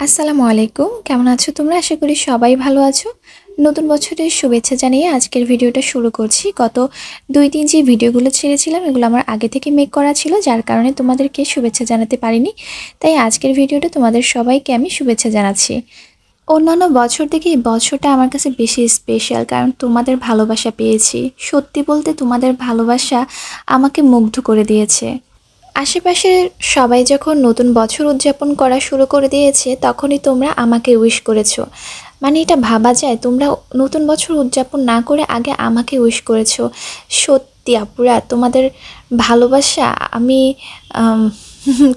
আসসালামু আলাইকুম। কেমন আছো তোমরা? আশা করি সবাই ভালো আছো। নতুন বছরের শুভেচ্ছা জানিয়ে আজকের ভিডিওটা শুরু করছি। গত ২-৩ যে ভিডিওগুলো ছেড়েছিলাম এগুলো আমার আগে থেকে মেক করা ছিল, যার কারণে তোমাদেরকে শুভেচ্ছা জানাতে পারিনি। তাই আজকের ভিডিওটা তোমাদের সবাইকে আমি শুভেচ্ছা জানাচ্ছি। অন্যান্য বছর থেকে এই বছরটা আমার কাছে বেশি স্পেশাল, কারণ তোমাদের ভালোবাসা পেয়েছি। সত্যি বলতে তোমাদের ভালোবাসা আমাকে মুগ্ধ করে দিয়েছে। আশেপাশের সবাই যখন নতুন বছর উদযাপন করা শুরু করে দিয়েছে তখনই তোমরা আমাকে উইশ করেছো। মানে এটা ভাবা যায় তোমরা নতুন বছর উদযাপন না করে আগে আমাকে উইশ করেছো। সত্যি আপুরা, তোমাদের ভালোবাসা আমি আম,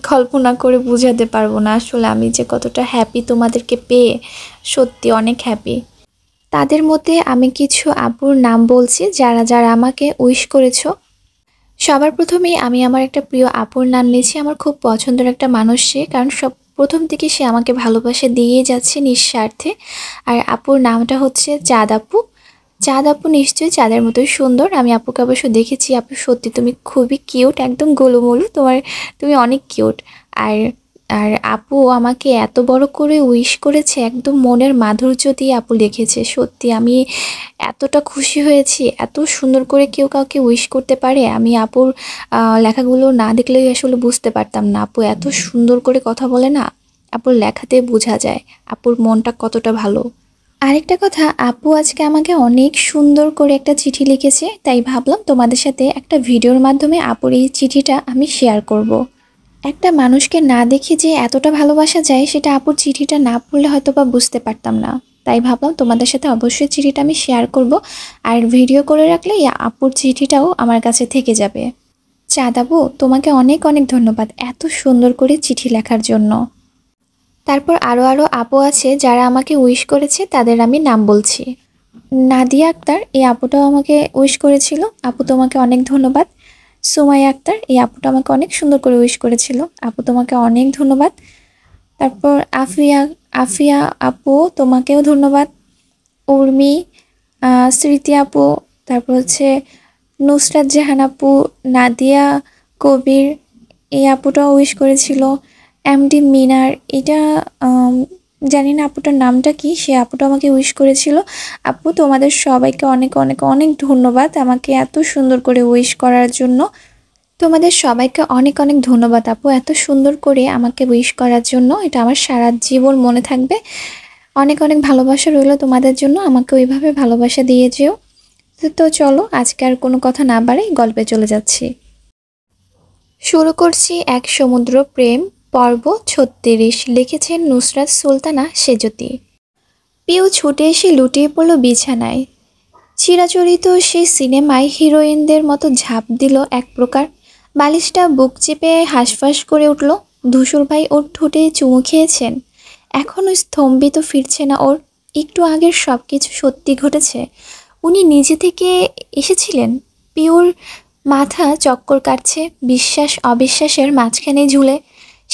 কল্পনা করে বোঝাতে পারবো না। আসলে আমি যে কতটা হ্যাপি তোমাদেরকে পেয়ে, সত্যি অনেক হ্যাপি। তাদের মধ্যে আমি কিছু আপুর নাম বলছি যারা যারা আমাকে উইশ করেছো। সবার প্রথমেই আমি আমার একটা প্রিয় আপুর নাম নিয়েছি। আমার খুব পছন্দের একটা মানুষ সে, কারণ প্রথম থেকে সে আমাকে ভালোবাসা দিয়েই যাচ্ছে নিঃস্বার্থে। আর আপুর নামটা হচ্ছে চাঁদ আপু। চাঁদ আপু নিশ্চয়ই চাঁদের মতোই সুন্দর। আমি আপুকে অবশ্য দেখেছি। আপু সত্যি তুমি খুবই কিউট, একদম গোলুমলু, তুমি অনেক কিউট। আর আর আপু আমাকে এত বড় করে উইশ করেছে, একদম মনের মাধুর্য দিয়ে আপু লিখেছে। সত্যি আমি এতটা খুশি হয়েছি, এত সুন্দর করে কেউ কাউকে উইশ করতে পারে। আমি আপুর লেখাগুলো না দেখলেই আসলে বুঝতে পারতাম না। আপু এত সুন্দর করে কথা বলে না, আপুর লেখাতে বোঝা যায় আপুর মনটা কতটা ভালো। আরেকটা কথা, আপু আজকে আমাকে অনেক সুন্দর করে একটা চিঠি লিখেছে, তাই ভাবলাম তোমাদের সাথে একটা ভিডিওর মাধ্যমে আপুর এই চিঠিটা আমি শেয়ার করব। একটা মানুষকে না দেখে যে এতটা ভালোবাসা যায় সেটা আপুর চিঠিটা না পড়লে হয়তো বা বুঝতে পারতাম না। তাই ভাবলাম তোমাদের সাথে অবশ্যই চিঠিটা আমি শেয়ার করব, আর ভিডিও করে রাখলে এই আপুর চিঠিটাও আমার কাছে থেকে যাবে। চাঁদ আপু, তোমাকে অনেক অনেক ধন্যবাদ এত সুন্দর করে চিঠি লেখার জন্য। তারপর আরও আরও আপু আছে যারা আমাকে উইশ করেছে, তাদের আমি নাম বলছি। নাদিয়া আক্তার, এই আপুটাও আমাকে উইশ করেছিল। আপু তোমাকে অনেক ধন্যবাদ। সুমাইয়া আক্তার, এই আপুটা আমাকে অনেক সুন্দর করে উইশ করেছিল। আপু তোমাকে অনেক ধন্যবাদ। তারপর আফিয়া আফিয়া আপু, তোমাকেও ধন্যবাদ। উর্মি, স্মৃতি আপু, তারপর হচ্ছে নুসরাত জাহান আপু, নাদিয়া কবির, এই আপুটাও উইশ করেছিল। এমডি মিনার, এটা জানি না আপুটার নামটা কি, সে আপুটা আমাকে উইশ করেছিল। আপু তোমাদের সবাইকে অনেক অনেক অনেক ধন্যবাদ আমাকে এত সুন্দর করে উইশ করার জন্য। তোমাদের সবাইকে অনেক অনেক ধন্যবাদ আপু এত সুন্দর করে আমাকে উইশ করার জন্য। এটা আমার সারা জীবন মনে থাকবে। অনেক অনেক ভালোবাসা রইলো তোমাদের জন্য, আমাকে ওইভাবে ভালোবাসা দিয়ে যেও। তো চলো আজকে আর কোনো কথা না বাড়াই, গল্পে চলে যাচ্ছি। শুরু করছি এক সমুদ্র প্রেম, পর্ব ৩৬। লিখেছেন নুসরাত সুলতানা সেজতি। পিউ ছুটে এসে লুটিয়ে পড়ল বিছানায়। চিরাচরিত সেই সিনেমায় হিরোইনদের মতো ঝাঁপ দিল এক প্রকার। বালিশটা বুক চেপে হাঁসফাঁস করে উঠল। ধূসর ভাই ওর ঠোঁটে চুমু খেয়েছেন। এখনও স্তম্ভিত ফিরছে না ওর। একটু আগের সব কিছু সত্যি ঘটেছে। উনি নিজে থেকে এসেছিলেন। পিওর মাথা চক্কর কাটছে, বিশ্বাস অবিশ্বাসের মাঝখানে ঝুলে।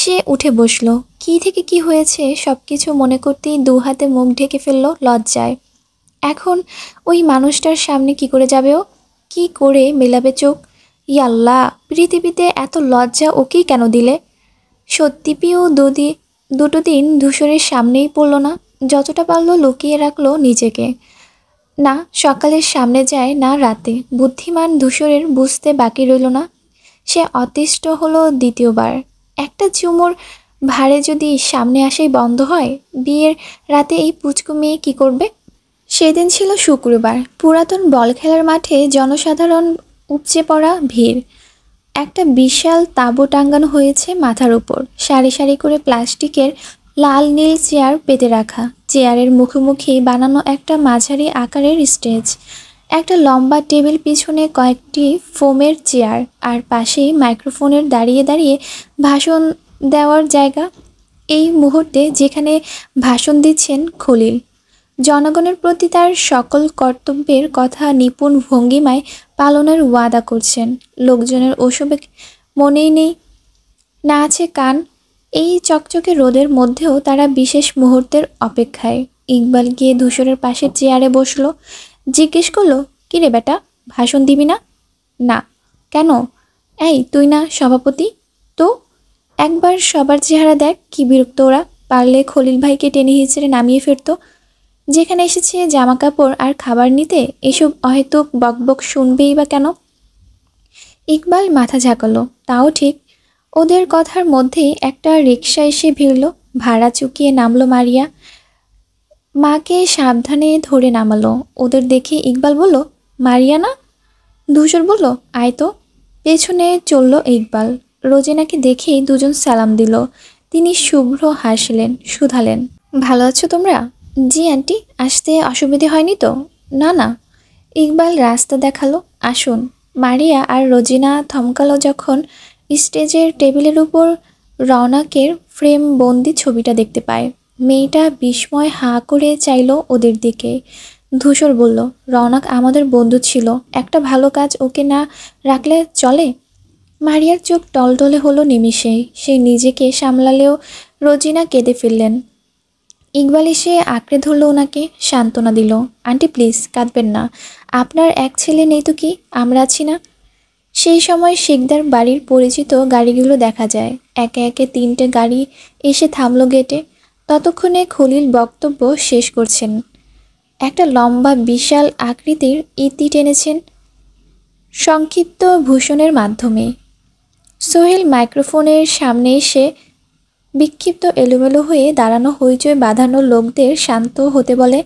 সে উঠে বসলো। কী থেকে কি হয়েছে সব কিছু মনে করতেই দু হাতে মুখ ঢেকে ফেলল লজ্জায়। এখন ওই মানুষটার সামনে কি করে যাবে ও? কি করে মেলাবে চোখ? ইয়াল্লাহ, পৃথিবীতে এত লজ্জা ওকেই কেন দিলে? সত্যি পিও দুটো দিন ধূসরের সামনেই পড়ল না। যতটা পারল লুকিয়ে রাখলো নিজেকে। না সকালের সামনে যায়, না রাতে। বুদ্ধিমান ধূসরের বুঝতে বাকি রইল না। সে অতিষ্ঠ হলো দ্বিতীয়বার। একটা চুমুর ভারে যদি সামনে আসেই বন্ধ হয়, বিয়ের রাতে এই পুচকু মেয়ে কী করবে? সেদিন ছিল শুক্রবার। পুরাতন বল খেলার মাঠে জনসাধারণ উপচে পড়া ভিড়। একটা বিশাল তাঁবু টাঙ্গানো হয়েছে মাথার উপর। সারি সারি করে প্লাস্টিকের লাল নীল চেয়ার পেতে রাখা। চেয়ারের মুখোমুখি বানানো একটা মাঝারি আকারের স্টেজ। একটা লম্বা টেবিল, পিছনে কয়েকটি ফোমের চেয়ার, আর পাশেই মাইক্রোফোনের দাঁড়িয়ে দাঁড়িয়ে ভাষণ দেওয়ার জায়গা। এই মুহূর্তে যেখানে ভাষণ দিচ্ছেন খলিল, জনগণের প্রতি তার সকল কর্তব্যের কথা নিপুণ ভঙ্গিমায় পালনের ওয়াদা করছেন। লোকজনের ওসবে মনেই নেই, না আছে কান। এই চকচকে রোদের মধ্যেও তারা বিশেষ মুহূর্তের অপেক্ষায়। ইকবাল গিয়ে ধূসরের পাশের চেয়ারে বসলো। জিজ্ঞেস করলো, কিরে বেটা, ভাষণ দিবি না? না। কেন? এই তুই না সভাপতি? তো একবার সবার চেহারা দেখ, কি বিরক্ত ওরা। পারলে খলিল ভাইকে টেনে হিঁচড়ে নামিয়ে ফেরতো। যেখানে এসেছে জামা কাপড় আর খাবার নিতে, এসব অহেতুক বকবক শুনবেই বা কেন? ইকবাল মাথা ঝাঁকালো। তাও ঠিক। ওদের কথার মধ্যেই একটা রিকশা এসে ভিড়ল। ভাড়া চুকিয়ে নামলো মারিয়া। মাকে সাবধানে ধরে নামালো। ওদের দেখে ইকবাল বলল, মারিয়া না? ধূসর বলল, আয় তো। পেছনে চলল ইকবাল। রোজিনাকে দেখেই দুজন সালাম দিল। তিনি শুভ্র হাসলেন, শুধালেন, ভালো আছো তোমরা? জি আন্টি, আসতে অসুবিধে হয়নি তো? না না। ইকবাল রাস্তা দেখালো, আসুন। মারিয়া আর রোজিনা থমকালো যখন স্টেজের টেবিলের উপর রওনাকের ফ্রেম বন্দি ছবিটা দেখতে পায়। মেয়েটা বিস্ময় হাঁ করে চাইল ওদের দিকে। ধূসর বলল, রওনাক আমাদের বন্ধু ছিল, একটা ভালো কাজ ওকে না রাখলে চলে? মারিয়ার চোখ টলটলে হলো নিমিষেই। সে নিজেকে সামলালেও রোজিনা কেঁদে ফেললেন। ইকবাল এসে আঁকড়ে ধরল ওনাকে, সান্ত্বনা দিল, আন্টি প্লিজ কাঁদবেন না। আপনার এক ছেলে নেই তো কি, আমরা আছি না? সেই সময় শিকদার বাড়ির পরিচিত গাড়িগুলো দেখা যায়। একে একে 3টে গাড়ি এসে থামলো গেটে। ততক্ষণে খলিল বক্তব্য শেষ করছেন। একটা লম্বা বিশাল আকৃতির ইতি টেনেছেন সংক্ষিপ্ত ভূষণের মাধ্যমে। সোহেল মাইক্রোফোনের সামনে এসে বিক্ষিপ্ত এলোমেলো হয়ে দাঁড়ানো হইচই বাঁধানো লোকদের শান্ত হতে বলে।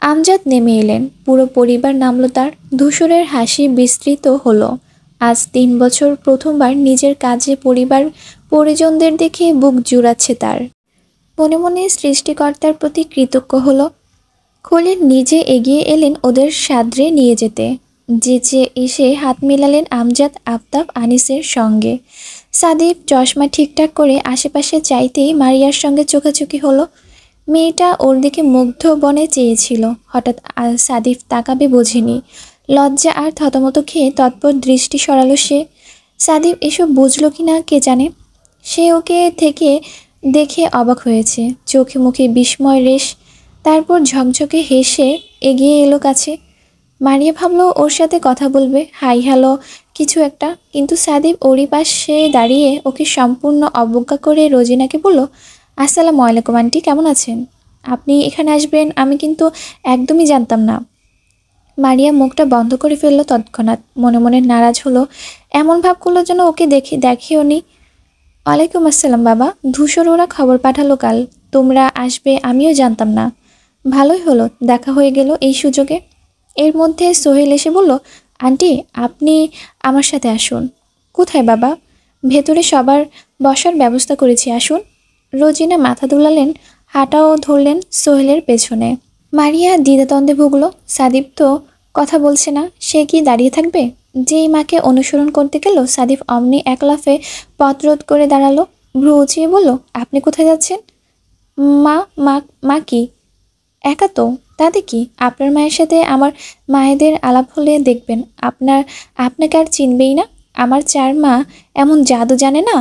আমজাদ নেমে এলেন। পুরো পরিবার নামলো তার। ধূসরের হাসি বিস্তৃত হলো। আজ 3 বছর প্রথমবার নিজের কাজে পরিবার পরিজনদের দেখে বুক জুড়াচ্ছে তার। মনে মনে সৃষ্টিকর্তার প্রতি কৃতজ্ঞ হলো। খলিল নিজে এগিয়ে এলেন ওদের সাদরে নিয়ে যেতে। যেচে এসে হাত মেলালেন আমজাদ, আফতাব, আনিসের সঙ্গে। সাদিব চশমা ঠিকঠাক করে আশেপাশে চাইতেই মারিয়ার সঙ্গে চোখাচোখি হলো। মেয়েটা ওর দিকে মুগ্ধ বনে চেয়েছিল। হঠাৎ সাদিফ তাকাবে বোঝেনি। লজ্জা আর থতমত খেয়ে তৎপর দৃষ্টি সরালো সে। সাদিফ এসব বুঝলো কি না কে জানে। সে ওকে থেকে দেখে অবাক হয়েছে, চোখে মুখে বিস্ময় রেশ। তারপর ঝকঝকে হেসে এগিয়ে এলো কাছে। মারিয়া ভাবলো ওর সাথে কথা বলবে, হাই হ্যালো কিছু একটা, কিন্তু সাদিব ওরই পাশে দাঁড়িয়ে ওকে সম্পূর্ণ অবজ্ঞা করে রোজিনাকে বলল, আসসালামু আলাইকুম আন্টি, কেমন আছেন? আপনি এখানে আসবেন আমি কিন্তু একদমই জানতাম না। মারিয়া মুখটা বন্ধ করে ফেললো তৎক্ষণাৎ। মনে মনে নারাজ হলো। এমন ভাব করলো যেন ওকে দেখেও নি। ওয়ালাইকুম আসসালাম বাবা। ধূসর ওরা খবর পাঠালো কাল তোমরা আসবে, আমিও জানতাম না। ভালোই হলো, দেখা হয়ে গেল এই সুযোগে। এর মধ্যে সোহেল এসে বলল, আন্টি আপনি আমার সাথে আসুন। কোথায় বাবা? ভেতরে সবার বসার ব্যবস্থা করেছি, আসুন। রোজিনা মাথা দুলালেন, হাঁটাও ধরলেন সোহেলের পেছনে। মারিয়া দ্বিধাদ্বন্দ্বে ভুগল। সাদিপ তো কথা বলছে না, সে কি দাঁড়িয়ে থাকবে? যেই মাকে অনুসরণ করতে গেল সাদিফ অমনি এক লাফে পথ রোধ করে দাঁড়ালো। ভ্রু উঁচিয়ে বলল, আপনি কোথায় যাচ্ছেন? মা মা মা কি? একা তো, তাতে কি? আপনার মায়ের সাথে আমার মায়েদের আলাপ হলে দেখবেন আপনাকে আর চিনবেই না। আমার 4 মা এমন জাদু জানে না।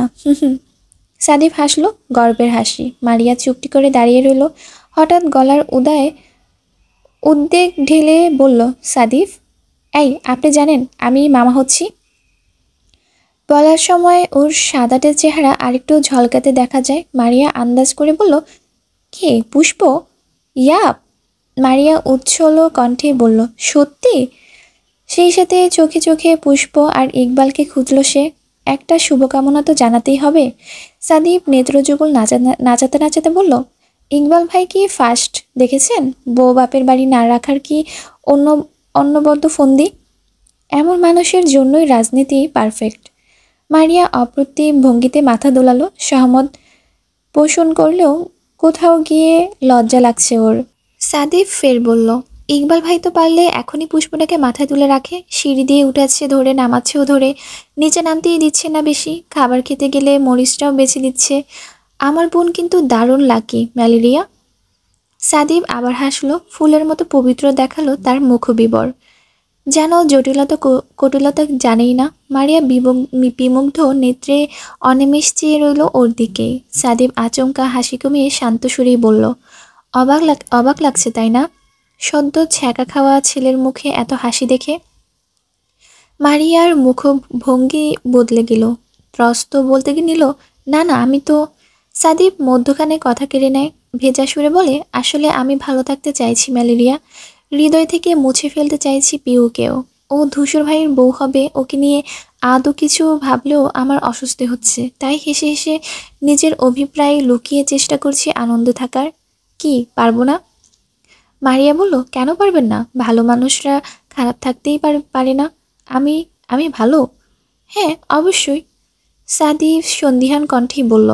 সাদিফ হাসলো, গর্বের হাসি। মারিয়া চুপটি করে দাঁড়িয়ে রইল। হঠাৎ গলার উদ্বেগ ঢেলে বলল, সাদিফ, এই আপনি জানেন আমি মামা হচ্ছি? বলার সময় ওর সাদাটে চেহারা আরেকটু ঝলকাতে দেখা যায়। মারিয়া আন্দাজ করে বলল, কে, পুষ্প? ইয়াপ। মারিয়া উচ্ছল কণ্ঠে বলল, সত্যি? সেই সাথে চোখে চোখে পুষ্প আর ইকবালকে খুঁজল সে। একটা শুভকামনা তো জানাতেই হবে। সাদিব নেত্রযুগল নাচাতে নাচাতে বলল, ইকবাল ভাই কি ফার্স্ট দেখেছেন? বউ বাপের বাড়ি না রাখার কি অন্য অন্নবদ্য ফন্দি? এমন মানুষের জন্যই রাজনীতি পারফেক্ট। মারিয়া অপ্রতিম ভঙ্গিতে মাথা দোলালো, সহমত পোষণ করলেও কোথাও গিয়ে লজ্জা লাগছে ওর। সাদিফ ফের বলল, ইকবাল ভাই তো পারলে এখনই পুষ্পটাকে মাথায় তুলে রাখে। সিঁড়ি দিয়ে উঠাচ্ছে ধরে, নামাচ্ছেও ধরে, নিচে নামতেই দিচ্ছে না বেশি। খাবার খেতে গেলে মরিচটাও বেছে দিচ্ছে। আমার বোন কিন্তু দারুণ লাকি, ম্যালেরিয়া। সাদিব আবার হাসলো, ফুলের মতো পবিত্র দেখালো তার মুখবিবর। যেন জটিলতা কটিলতা জানেই না। মারিয়া বিমুগ্ধ নেত্রে অনিমেষ চেয়ে রইল ওর দিকেই। সাদিব আচমকা হাসি কমিয়ে শান্ত সুরেই বলল, অবাক লাগছে তাই না? সদ্য ছ্যাঁকা খাওয়া ছেলের মুখে এত হাসি দেখে। মারিয়ার মুখভঙ্গি বদলে গেল। ত্রস্ত বলতে নিল, না না আমি তো। সাদীপ মধ্যখানে কথা কেড়ে নেয়, ভেজা সুরে বলে, আসলে আমি ভালো থাকতে চাইছি ম্যালেরিয়া, হৃদয় থেকে মুছে ফেলতে চাইছি পিউকেও। ও ধূসর ভাইয়ের বউ হবে, ওকে নিয়ে আদৌ কিছু ভাবলেও আমার অস্বস্তি হচ্ছে, তাই হেসে হেসে নিজের অভিপ্রায় লুকিয়ে চেষ্টা করছি আনন্দে থাকার। কি পারবো না? মারিয়া বলল, কেন পারবেন না? ভালো মানুষরা খারাপ থাকতেই পারে না। আমি আমি ভালো? হ্যাঁ, অবশ্যই, সাদিফ সন্দিহান কণ্ঠেই বলল।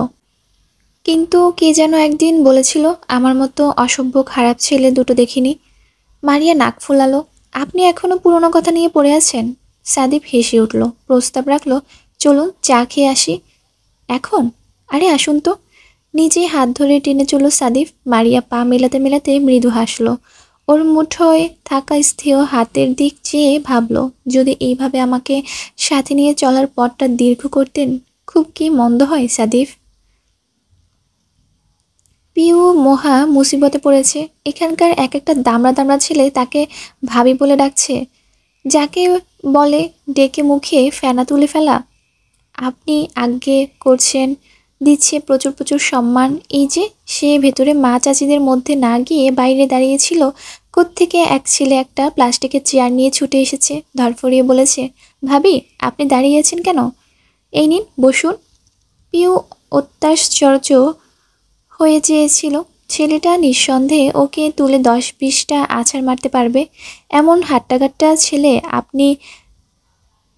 কিন্তু কে যেন একদিন বলেছিল আমার মতো অসভ্য খারাপ ছেলে দুটো দেখিনি। মারিয়া নাক ফুলালো। আপনি এখনো পুরনো কথা নিয়ে পড়ে আছেন? সাদিফ হেসে উঠল, প্রস্তাব রাখলো, চলুন চা খেয়ে আসি। এখন? আরে আসুন তো। নিজেই হাত ধরে টেনে চলল সাদিফ। মারিয়া পা মেলাতে মেলাতে মৃদু হাসলো। ওর মুঠোয় থাকা স্থির হাতের দিক চেয়ে ভাবলো, যদি এইভাবে আমাকে সাথে নিয়ে চলার পথটা দীর্ঘ করতেন, খুব কি মন্দ হয় সাদিফ। পিউ মহা মুসিবতে পড়েছে। এখানকার এক একটা দামড়া দামড়া ছেলে তাকে ভাবি বলে ডাকছে, যাকে বলে ডেকে মুখে ফেনা তুলে ফেলা। আপনি আজ্ঞে করছেন, দিচ্ছে প্রচুর প্রচুর সম্মান। এই যে সে ভেতরে মা চাচিদের মধ্যে না গিয়ে বাইরে দাঁড়িয়েছিল, কোত্থেকে এক ছেলে একটা প্লাস্টিকের চেয়ার নিয়ে ছুটে এসেছে, ধরফরিয়ে বলেছে, ভাবি আপনি দাঁড়িয়ে আছেন কেন? এই নিন বসুন। পিউ অত্যাশ্চর্য হয়ে চেয়েছিল। ছেলেটা নিঃসন্দেহে ওকে তুলে 10-20টা আছাড় মারতে পারবে, এমন হাট্টাগাট্টা ছেলে আপনি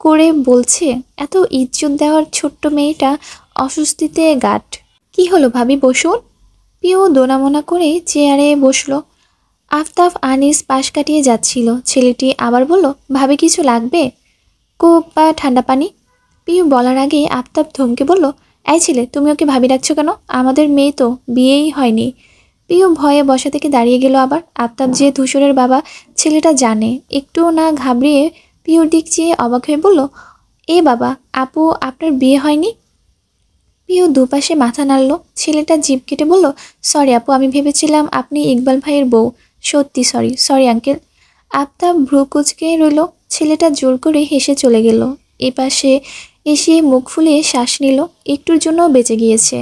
করে বলছে। এত ইজ্জত দেওয়ার ছোট্ট মেয়েটা অস্বস্তিতে গাট। কি হলো ভাবি, বসুন। পিউ দোনামোনা করে চেয়ারে বসলো। আফতাব আনিস পাশ কাটিয়ে যাচ্ছিল। ছেলেটি আবার বলল, ভাবি কিছু লাগবে? কোক বা ঠান্ডা পানি? পিউ বলার আগেই আফতাব ধমকে বলল, এই ছেলে, তুমি ওকে ভাবি ডাকছো কেন? আমাদের মেয়ে তো বিয়েই হয়নি। পিউ ভয়ে বসা থেকে দাঁড়িয়ে গেল আবার। আফতাব যে ধূসরের বাবা, ছেলেটা জানে। একটুও না ঘাবড়িয়ে পিউর দিক চেয়ে অবাক হয়ে বলল, এ বাবা, আপু আপনার বিয়ে হয়নি? পিউ দুপাশে মাথা নাড়ল। ছেলেটা জিভ কেটে বলল, সরি আপু, আমি ভেবেছিলাম আপনি ইকবাল ভাইয়ের বউ। সত্যি সরি, সরি আঙ্কেল। আফতাব ভ্রু কুঁচকে রইল। ছেলেটা জোর করে হেসে চলে গেল। এপাশে এসে মুখ ফুলিয়ে শ্বাস নিল। একটুর জন্য বেঁচে গিয়েছে।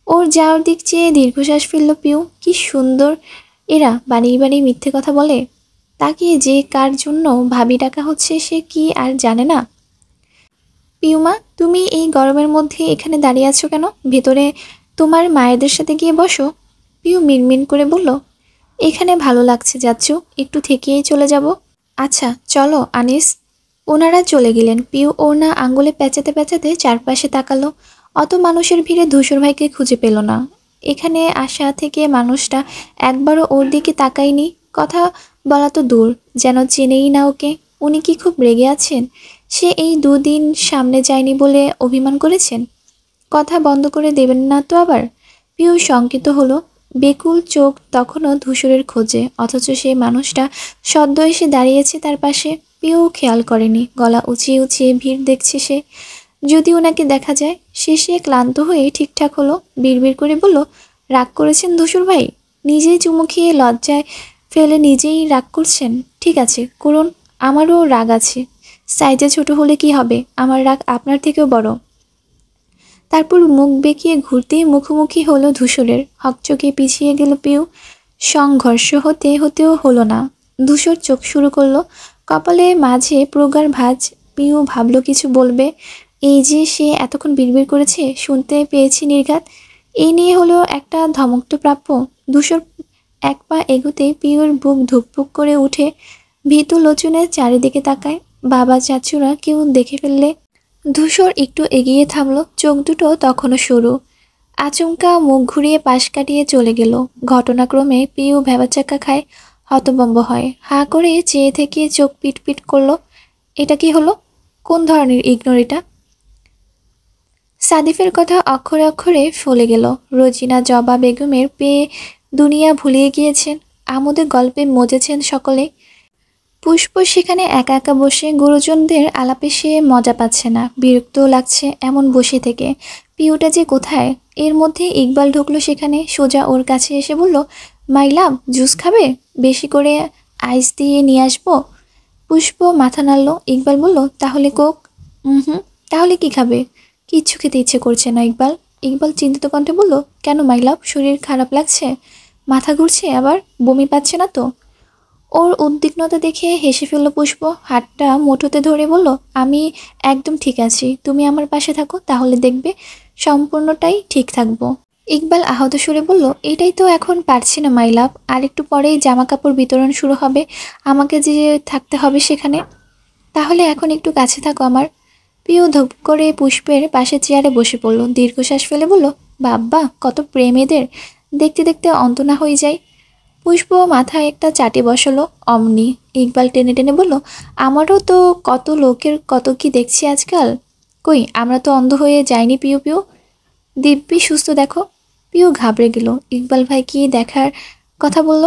ওর যাওয়ার দিক চেয়ে দীর্ঘশ্বাস ফেলল পিউ। কি সুন্দর এরা বানিয়ে বানিয়ে মিথ্যে কথা বলে। তাকে যে কার জন্য ভাবি ডাকা হচ্ছে সে কি আর জানে না? পিউমা, তুমি এই গরমের মধ্যে এখানে দাঁড়িয়ে আছো কেন? ভেতরে তোমার মায়েদের সাথে গিয়ে বসো। পিউ মিনমিন করে বলল, এখানে ভালো লাগছে, যাচ্ছ? একটু থেকেই চলে যাব। আচ্ছা চলো আনিস। ওনারা চলে গেলেন। পিউ ওনা আঙ্গুলে পেঁচাতে পেঁচাতে চারপাশে তাকালো। অত মানুষের ভিড়ে ধূসর ভাইকে খুঁজে পেল না। এখানে আসা থেকে মানুষটা একবারও ওর দিকে তাকায়নি। কথা বলা তো দূর, যেন চেনেই না ওকে। উনি কি খুব রেগে আছেন? সে এই দুদিন সামনে যায়নি বলে অভিমান করেছেন? কথা বন্ধ করে দেবেন না তো আবার? পিউ শঙ্কিত হলো। বেকুল চোখ তখনও ধূসরের খোঁজে, অথচ সেই মানুষটা সদ্য এসে দাঁড়িয়েছে তার পাশে। পিউ খেয়াল করেনি। গলা উঁচিয়ে উঁচিয়ে ভিড় দেখছে সে। যদি ওনাকে দেখা যায়। শেষে ক্লান্ত হয়ে ঠিকঠাক হলো। বিড়বিড় করে বলল, রাগ করেছেন ধূসর ভাই? নিজেই চুমু খেয়ে লজ্জায় ফেলে নিজেই রাগ করছেন? ঠিক আছে করুন, আমারও রাগ আছে। সাইজে ছোট হলে কি হবে, আমার রাগ আপনার থেকেও বড়। তারপর মুখ বেঁকিয়ে ঘুরতেই মুখোমুখি হলো ধূসরের। হকচকে পিছিয়ে গেল পিউ। সংঘর্ষ হতে হতেও হলো না। ধূসর চোখ শুরু করলো। কপালে মাঝে প্রগাঢ় ভাঁজ। পিউ ভাবলো কিছু বলবে। এই যে সে এতক্ষণ বিড়বিড় করেছে, শুনতে পেয়েছি নির্ঘাত। এই নিয়ে হলো একটা ধমক তো প্রাপ্য। ধূসর এক পা এগোতেই পিউর বুক ধুকপুক করে উঠে। ভীতু লোচনে চারিদিকে তাকায়। বাবা চাচুরা কেউ দেখে ফেললে। ধূসর একটু এগিয়ে থামল। চোখ দুটো তখনও সরু। আচমকা মুখ ঘুরিয়ে পাশ কাটিয়ে চলে গেল। ঘটনাক্রমে পিউ ভ্যাবাচাক্কা খায়, হতভম্ব হয়। হাঁ করে চেয়ে থেকে চোখ পিটপিট করলো। এটা কি হলো? কোন ধরনের ইগনোর এটা? সাদিফের কথা অক্ষরে অক্ষরে ফলে গেল। রোজিনা জবা বেগমের পেয়ে দুনিয়া ভুলিয়ে গিয়েছেন। আমোদে গল্পে মজেছেন সকলে। পুষ্প সেখানে একা একা বসে গুরুজনদের আলাপে সে মজা পাচ্ছে না। বিরক্তও লাগছে এমন বসে থেকে। পিউটা যে কোথায়? এর মধ্যে ইকবাল ঢুকলো সেখানে। সোজা ওর কাছে এসে বলল, মাই লাভ, জুস খাবে? বেশি করে আইস দিয়ে নিয়ে আসবো? পুষ্প মাথা নাড়ল। ইকবাল বলল, তাহলে কোক? হুম, তাহলে কি খাবে? কিচ্ছু খেতে ইচ্ছে করছে না ইকবাল। ইকবাল চিন্তিত কণ্ঠে বলল, কেন মাই লাভ, শরীর খারাপ লাগছে? মাথা ঘুরছে আবার? বমি পাচ্ছে না তো? ওর উদ্বিগ্নতা দেখে হেসে ফেলল পুষ্প, হাতটা মুঠোতে ধরে বলল, আমি একদম ঠিক আছি, তুমি আমার পাশে থাকো, তাহলে দেখবে সম্পূর্ণটাই ঠিক থাকবো। ইকবাল আহত সুরে বলল, এটাই তো এখন পারছি না মাই লাভ, আর একটু পরেই জামা কাপড় বিতরণ শুরু হবে, আমাকে যে থাকতে হবে সেখানে। তাহলে এখন একটু কাছে থাকো আমার। পিউ ধূপ করে পুষ্পের পাশে চেয়ারে বসে পড়ল, দীর্ঘশ্বাস ফেলে বলল, বাব্বা কত প্রেম এদের, দেখতে দেখতে অন্ত না হয়ে যায়। পুষ্প মাথায় একটা চাটি বসালো অমনি। ইকবাল টেনে টেনে বলল, আমারও তো কত লোকের কত কি দেখছি আজকাল। কই আমরা তো অন্ধ হয়ে যাইনি পিউ পিউ, দিব্যি সুস্থ দেখো। পিউ ঘাবড়ে গেল, ইকবাল ভাই কি দেখার কথা বলল?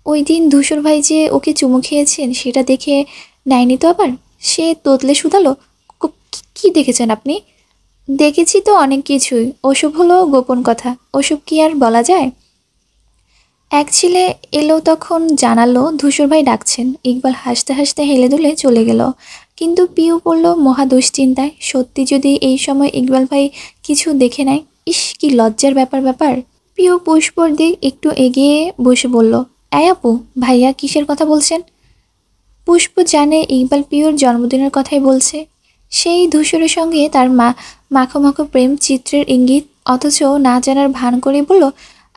ওই দিন ধূসর ভাই যে ওকে চুমু খেয়েছেন সেটা দেখে নেয়নি তো আবার? সে তোতলে শুধালো, কি দেখেছেন আপনি? দেখেছি তো অনেক কিছুই, ওসব হলো গোপন কথা, ওসব কি আর বলা যায়? এক ছেলে এলো তখন জানালো ধূসর ভাই ডাকছেন। ইকবাল হাসতে হাসতে হেলে দুলে চলে গেল, কিন্তু পিউ পড়ল মহা দুশ্চিন্তায়। সত্যি যদি এই সময় ইকবাল ভাই কিছু দেখে নেয়, ইস কি লজ্জার ব্যাপার। পিউ পুষ্পর দিক একটু এগিয়ে বসে বলল, এই আপু, ভাইয়া কিসের কথা বলছেন? পুষ্প জানে ইকবাল পিউর জন্মদিনের কথাই বলছে। সেই ধূসরের সঙ্গে তার মাখো মাখো প্রেম চিত্রের ইঙ্গিত, অথচ না জানার ভান করে বলল,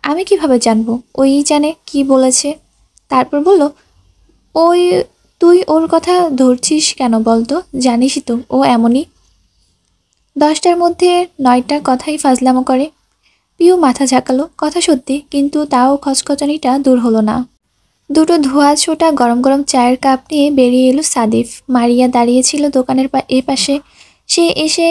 আমি কিভাবে জানবো, ওই জানে কি বলেছে। তারপর বলল, ওই তুই ওর কথা ধরছিস কেন বলতো, জানিসই তো ও এমনই, 10টার মধ্যে 9টা কথাই ফাজলামো করে। পিউ মাথা ঝাঁকালো, কথা সত্যি, কিন্তু তাও খচখচানিটা দূর হলো না। দুটো ধোয়া ছোটা গরম গরম চায়ের কাপ নিয়ে বেরিয়ে এলো সাদিফ। মারিয়া দাঁড়িয়েছিল দোকানের পাশে, সে এসে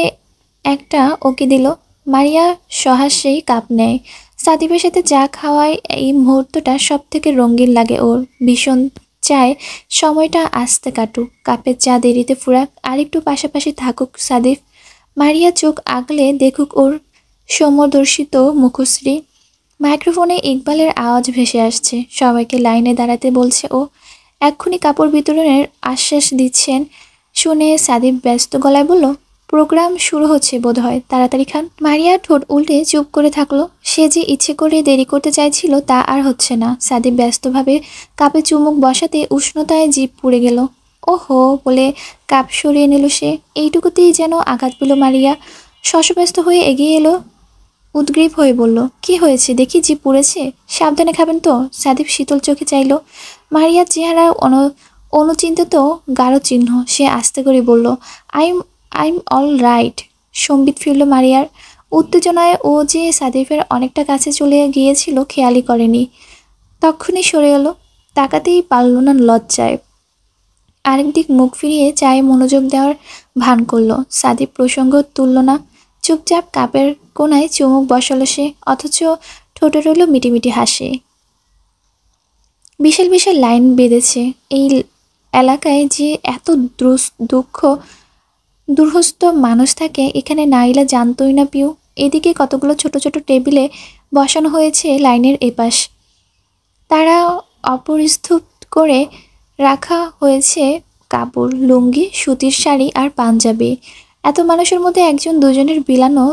একটা ওকে দিল। মারিয়া সহাস্যেই কাপ নেয়। সাদিফের সাথে চা খাওয়ায় এই মুহূর্তটা সব থেকে রঙিন লাগে ওর। ভীষণ চায় সময়টা আস্তে কাটুক, কাপের চা দেরিতে ফুরাক, আর একটু পাশাপাশি থাকুক সাদিফ। মারিয়া চোখ আগলে দেখুক ওর সমদর্শিত মুখশ্রী। মাইক্রোফোনে ইকবালের আওয়াজ ভেসে আসছে, সবাইকে লাইনে দাঁড়াতে বলছে ও। এক্ষুনি কাপড় বিতরণের আশ্বাস দিচ্ছেন শুনে সাদিফ ব্যস্ত গলায় বলল, প্রোগ্রাম শুরু হচ্ছে বোধহয়, তাড়াতাড়ি খান। মারিয়া ঠোঁট উল্টে চুপ করে থাকলো। সে যে ইচ্ছে করে দেরি করতে চাইছিল তা আর হচ্ছে না। সাদিফ ব্যস্তভাবে কাপে চুমুক বসাতে উষ্ণতায় জিভ পুড়ে গেল। ওহো বলে কাপ সরিয়ে নিল সে। এইটুকুতেই যেন আঘাত পেল মারিয়া। শশব্যস্ত হয়ে এগিয়ে এলো, উদ্গ্রীব হয়ে বলল, কি হয়েছে দেখি, জিভ পুড়েছে? সাবধানে খাবেন তো। সাদিফ শীতল চোখে চাইল। মারিয়ার চেহারা অনুচিন্তিত গাঢ় চিহ্ন। সে আস্তে করে বলল, আইম আইম অল রাইট। সম্বিত ফিরল মারিয়ার। উত্তেজনায় ও যে সাদিফের অনেকটা কাছে চলে গিয়েছিল খেয়ালই করেনি। তখনই সরে এলো, তাকাতেই পারল না লজ্জায়। আরেক দিক মুখ ফিরিয়ে চায়ে মনোযোগ দেওয়ার ভান করল। সাদিফ প্রসঙ্গ তুলল না, চুপচাপ কাপের কোনায় চুমুক বসালো সে, অথচ ঠোঁটে রইল মিটিমিটি হাসে। বিশাল বিশাল লাইন বেঁধেছে এই এলাকায়, যে এত দুরহস্ত মানুষ থাকে এখানে নাইলা জানতই না পিউ। এদিকে কতগুলো ছোট ছোট টেবিলে বসানো হয়েছে লাইনের এপাশ, তারা অপরিস্তুপ করে রাখা হয়েছে কাপড়, লুঙ্গি, সুতির শাড়ি আর পাঞ্জাবি। এত মানুষের মধ্যে একজন দুজনের বিলানো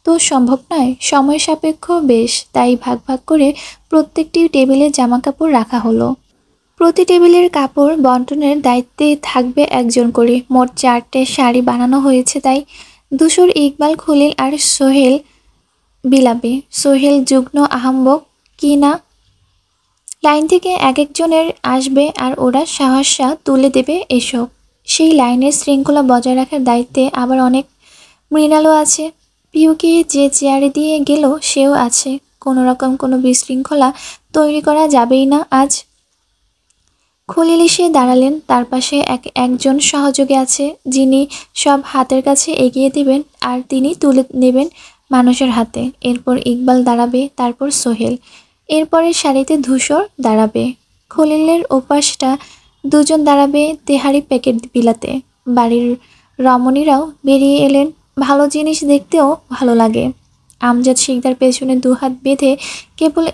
তো সম্ভব নয়, সময় সাপেক্ষ বেশ, তাই ভাগ ভাগ করে প্রত্যেকটি টেবিলে জামা কাপড় রাখা হলো। প্রতি টেবিলের কাপড় বন্টনের দায়িত্বে থাকবে একজন করে। মোট 4টে শাড়ি বানানো হয়েছে তাই। ধূসর, ইকবাল, খলিল আর সোহেল বিলাবে। সোহেল যুগ্ন আহম্বক কি না, লাইন থেকে এক একজনের আসবে আর ওরা সাহসা তুলে দেবে এসব। সেই লাইনের শৃঙ্খলা বজায় রাখার দায়িত্বে আবার অনেক মৃণালও আছে। পিউকে যে চেয়ারে দিয়ে গেল সেও আছে। কোনো রকম কোনো বিশৃঙ্খলা তৈরি করা যাবেই না আজ। খলিল এসে দাঁড়ালেন, তার পাশে একজন সহযোগী আছে যিনি সব হাতের কাছে এগিয়ে দিবেন আর তিনি তুলে নেবেন মানুষের হাতে। এরপর ইকবাল দাঁড়াবে, তারপর সোহেল, এরপরের সারিতে ধূসর দাঁড়াবে। খলিলের ওপাশটা দুজন দাঁড়াবে তেহারি প্যাকেট বিলাতে। বাড়ির রমণীরাও বেরিয়ে এলেন, ভালো জিনিস দেখতেও ভালো লাগে। আমজাদ শিকদার পেছনে দুহাত বেঁধে কেবল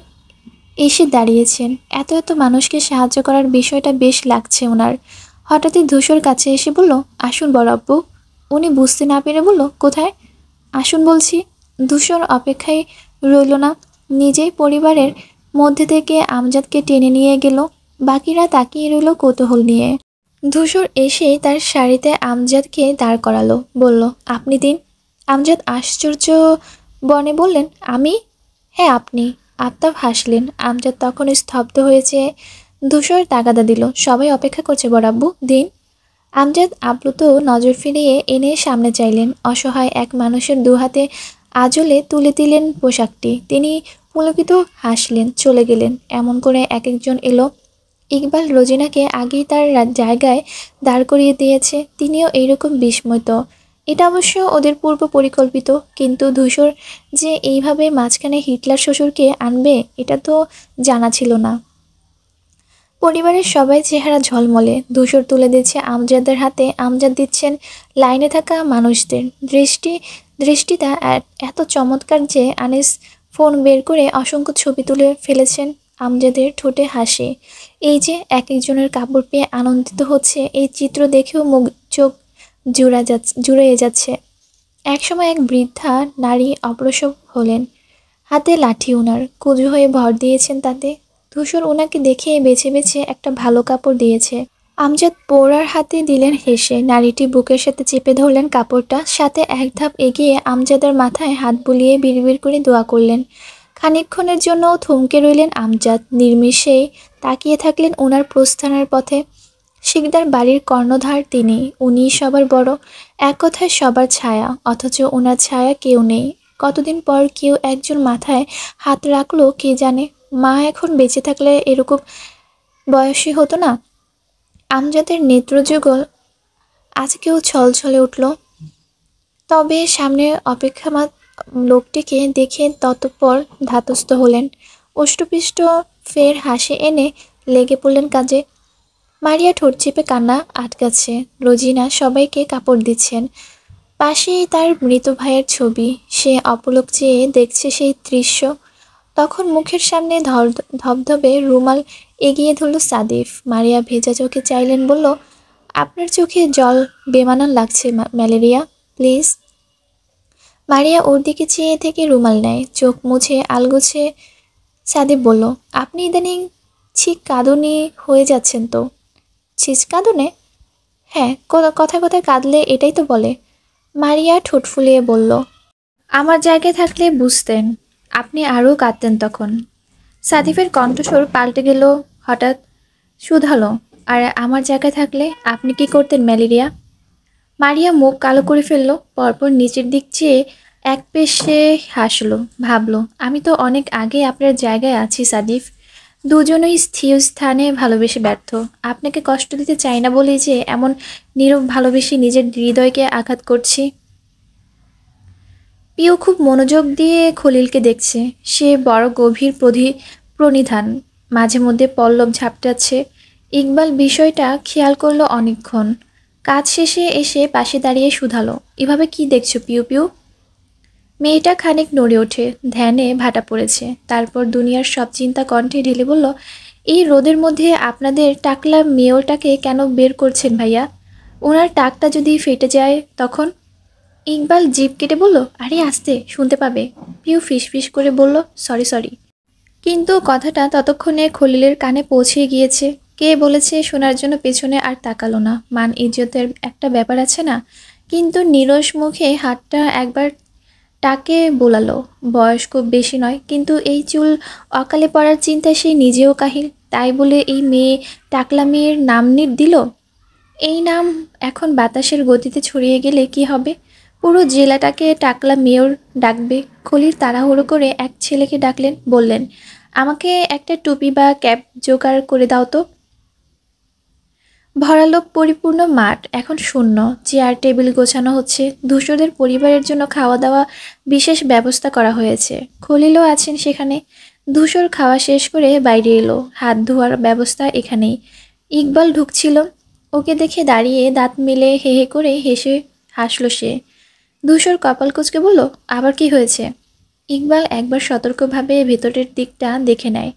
এসে দাঁড়িয়েছেন। এত এত মানুষকে সাহায্য করার বিষয়টা বেশ লাগছে ওনার। হঠাৎই ধূসর কাছে এসে বলল, আসুন বড় আব্বু। উনি বুঝতে না পেরে বলল, কোথায়? আসুন বলছি। ধূসর অপেক্ষায় রইল না, নিজেই পরিবারের মধ্যে থেকে আমজাদকে টেনে নিয়ে গেল। বাকিরা তাকিয়ে রইল কৌতূহল নিয়ে। ধূসর এসে তার শাড়িতে আমজাদকে দাঁড় করালো, বলল, আপনি দিন। আমজাদ আশ্চর্য বনে বললেন, আমি? হ্যাঁ আপনি। আফতাব হাসলেন। আমজাদ তখন স্তব্ধ হয়েছে। ধূসর তাগাদা দিল, সবাই অপেক্ষা করছে বড়াব্বু, দিন। আমজাদ আপ্লুত নজর ফিরিয়ে এনে সামনে চাইলেন। অসহায় এক মানুষের দুহাতে আঁচলে তুলে দিলেন পোশাকটি। তিনি পুলকিত হাসলেন, চলে গেলেন। এমন করে এক একজন এলো। ইকবাল রোজিনাকে আগেই তার জায়গায় দাঁড় করিয়ে দিয়েছে, তিনিও এইরকম বিস্মিত। এটা অবশ্য ওদের পূর্ব পরিকল্পিত, কিন্তু ধূসর যে এইভাবে মাঝখানে হিটলার শ্বশুরকে আনবে এটা তো জানা ছিল না। পরিবারের সবাই চেহারা ঝলমলে। ধূসর তুলে দিচ্ছে আমজাদের হাতে, আমজাদ দিচ্ছেন লাইনে থাকা মানুষদের। দৃষ্টিটা এত চমৎকার যে আনিস ফোন বের করে অসংখ্য ছবি তুলে ফেলেছেন। আমজাদের ঠোঁটে হাসি। এই যে এক একজনের কাপড় পেয়ে আনন্দিত হচ্ছে, এই চিত্র দেখেও মুখ চোখ জুড়িয়ে যাচ্ছে। একসময় এক বৃদ্ধা নারী অগ্রসর হলেন, হাতে লাঠি, উনার কুঁজো হয়ে ভর দিয়েছেন তাতে। ধূসর ওনাকে দেখে বেছে বেছে একটা ভালো কাপড় দিয়েছে। আমজাদ পৌরার হাতে দিলেন হেসে। নারীটি বুকের সাথে চেপে ধরলেন কাপড়টা, সাথে এক ধাপ এগিয়ে আমজাদের মাথায় হাত বুলিয়ে বিড়বিড় করে দোয়া করলেন। খানিকক্ষণের জন্য থমকে রইলেন আমজাদ, নির্মিষেই তাকিয়ে থাকলেন ওনার প্রস্থানের পথে। শিকদার বাড়ির কর্ণধার তিনি, উনি সবার বড়, এক কথায় সবার ছায়া, অথচ ওনার ছায়া কেউ নেই। কতদিন পর কেউ একজন মাথায় হাত রাখলো কে জানে। মা এখন বেঁচে থাকলে এরকম বয়সী হতো না। আমজাদের নেত্রযুগল আজকেও ছলছলে উঠল। তবে সামনে অপেক্ষামান লোকটিকে দেখে ততপর ধাতস্থ হলেন। অষ্টপিষ্ট ফের হাসি এনে লেগে পড়লেন কাজে। মারিয়া ঠোঁট চেপে কান্না আটকাচ্ছে। রোজিনা সবাইকে কাপড় দিচ্ছেন। পাশেই তার মৃত ভাইয়ের ছবি। সে অপলক চেয়ে দেখছে সেই দৃশ্য। তখন মুখের সামনে ধবধবে রুমাল এগিয়ে ধরল সাদিফ। মারিয়া ভেজা চোখে চাইলেন, বলল, আপনার চোখে জল বেমানান লাগছে ম্যালেরিয়া, প্লিজ। মারিয়া ওর দিকে চেয়ে থেকে রুমাল নেয়, চোখ মুছে আলগোছে। সাদিফ বলল, আপনি ইদানিং ছিক কাঁদুনি হয়ে যাচ্ছেন তো। ছিচকাঁদুনে? হ্যাঁ, কথায় কথায় কাঁদলে এটাই তো বলে। মারিয়া ঠোঁট ফুলিয়ে বলল, আমার জায়গায় থাকলে বুঝতেন, আপনি আরও কাঁদতেন তখন। সাদিফের কণ্ঠস্বর পাল্টে গেল হঠাৎ, শুধালো, আর আমার জায়গায় থাকলে আপনি কি করতেন ম্যালেরিয়া? মারিয়া মুখ কালো করে ফেলল, পরপর নিচের দিক চেয়ে এক পেশে হাসলো, ভাবলো, আমি তো অনেক আগে আপনার জায়গায় আছি সাদিফ। দুজনেই স্থির স্থানে ভালোবেসে ব্যর্থ। আপনাকে কষ্ট দিতে চাই না বলেই যে এমন নীরব ভালোবেসে নিজের হৃদয়কে আঘাত করছি। পিউ খুব মনোযোগ দিয়ে খলিলকে দেখছে। সে বড় গভীর প্রণিধান, মাঝে মধ্যে পল্লব ঝাপটাচ্ছে। ইকবাল বিষয়টা খেয়াল করলো অনেকক্ষণ। কাজ শেষে এসে পাশে দাঁড়িয়ে শুধালো, এভাবে কি দেখছো পিউ পিউ? মেয়েটা খানিক নড়ে ওঠে, ধ্যানে ভাটা পড়েছে। তারপর দুনিয়ার সব চিন্তা কণ্ঠে ঢেলে বলল, এই রোদের মধ্যে আপনাদের টাকলা মেয়রটাকে কেন বের করছেন ভাইয়া? ওনার টাকটা যদি ফেটে যায় তখন? ইকবাল জিভ কেটে বলল, আরে আস্তে, শুনতে পাবে। পিউ ফিস করে বলল, সরি। কিন্তু কথাটা ততক্ষণে খলিলের কানে পৌঁছে গিয়েছে। কে বলেছে শোনার জন্য পেছনে আর তাকালো না। মান ইজ্জতের একটা ব্যাপার আছে না। কিন্তু নিরস মুখে হাতটা একবার টাকে বোলালো। বয়স খুব বেশি নয়, কিন্তু এই চুল অকালে পড়ার চিন্তায় সে নিজেও কাহিল। তাই বলে এই মেয়ে টাকলা মেয়ের নাম দিল। এই নাম এখন বাতাসের গতিতে ছড়িয়ে গেলে কি হবে? পুরো জেলাটাকে টাকলা মেয়র ডাকবে। খলিল তাড়াহুড়ো করে এক ছেলেকে ডাকলেন, বললেন, আমাকে একটা টুপি বা ক্যাপ জোগাড় করে দাও তো। ভরালো পরিপূর্ণ মাঠ এখন শূন্য। চেয়ার টেবিল গোছানো হচ্ছে। ধূসরদের পরিবারের জন্য খাওয়া দাওয়া বিশেষ ব্যবস্থা করা হয়েছে। খলিলও আছেন সেখানে। ধূসর খাওয়া শেষ করে বাইরে এলো। হাত ধোয়ার ব্যবস্থা এখানেই। ইকবাল ঢুকছিল। ওকে দেখে দাঁড়িয়ে দাঁত মেলে হে হে করে হাসলো সে। ধূসর কপাল কুঁচকে বলল, আবার কি হয়েছে? ইকবাল একবার সতর্কভাবে ভেতরের দিকটা দেখে নেয়।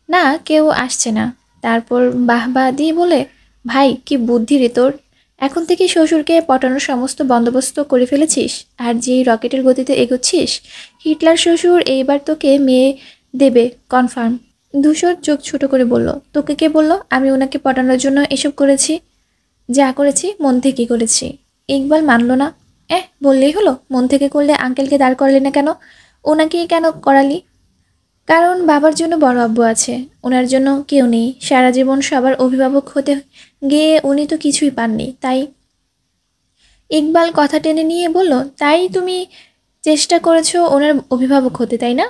না, কেউ আসছে না। তারপর বাহবা দিয়ে বলে, ভাই কি বুদ্ধি রে তোর, এখন থেকে শ্বশুরকে পটানোর সমস্ত বন্দোবস্ত করে ফেলেছিস, আর যেই রকেটের গতিতে এগোচ্ছিস, হিটলার শ্বশুর এইবার তোকে মেয়ে দেবে কনফার্ম। ধূসর চোখ ছোট করে বলল, তোকে কে বলল আমি ওনাকে পটানোর জন্য এসব করেছি? যা করেছি মন থেকে করেছি। ইকবাল মানল না। বললেই হলো, মন থেকে করলে আঙ্কেলকে দাঁড় করালি না কেন? ওনাকেই কেন করালি? কারণ বাবার জন্য বড় আব্বু আছে, ওনার জন্য কেউ নেই। সারা জীবন সবার অভিভাবক হতে গিয়ে উনি তো কিছুই পাননি, তাই। ইকবাল কথা টেনে নিয়ে বলল, তাই তুমি চেষ্টা করেছো ওনার অভিভাবক হতে, তাই না?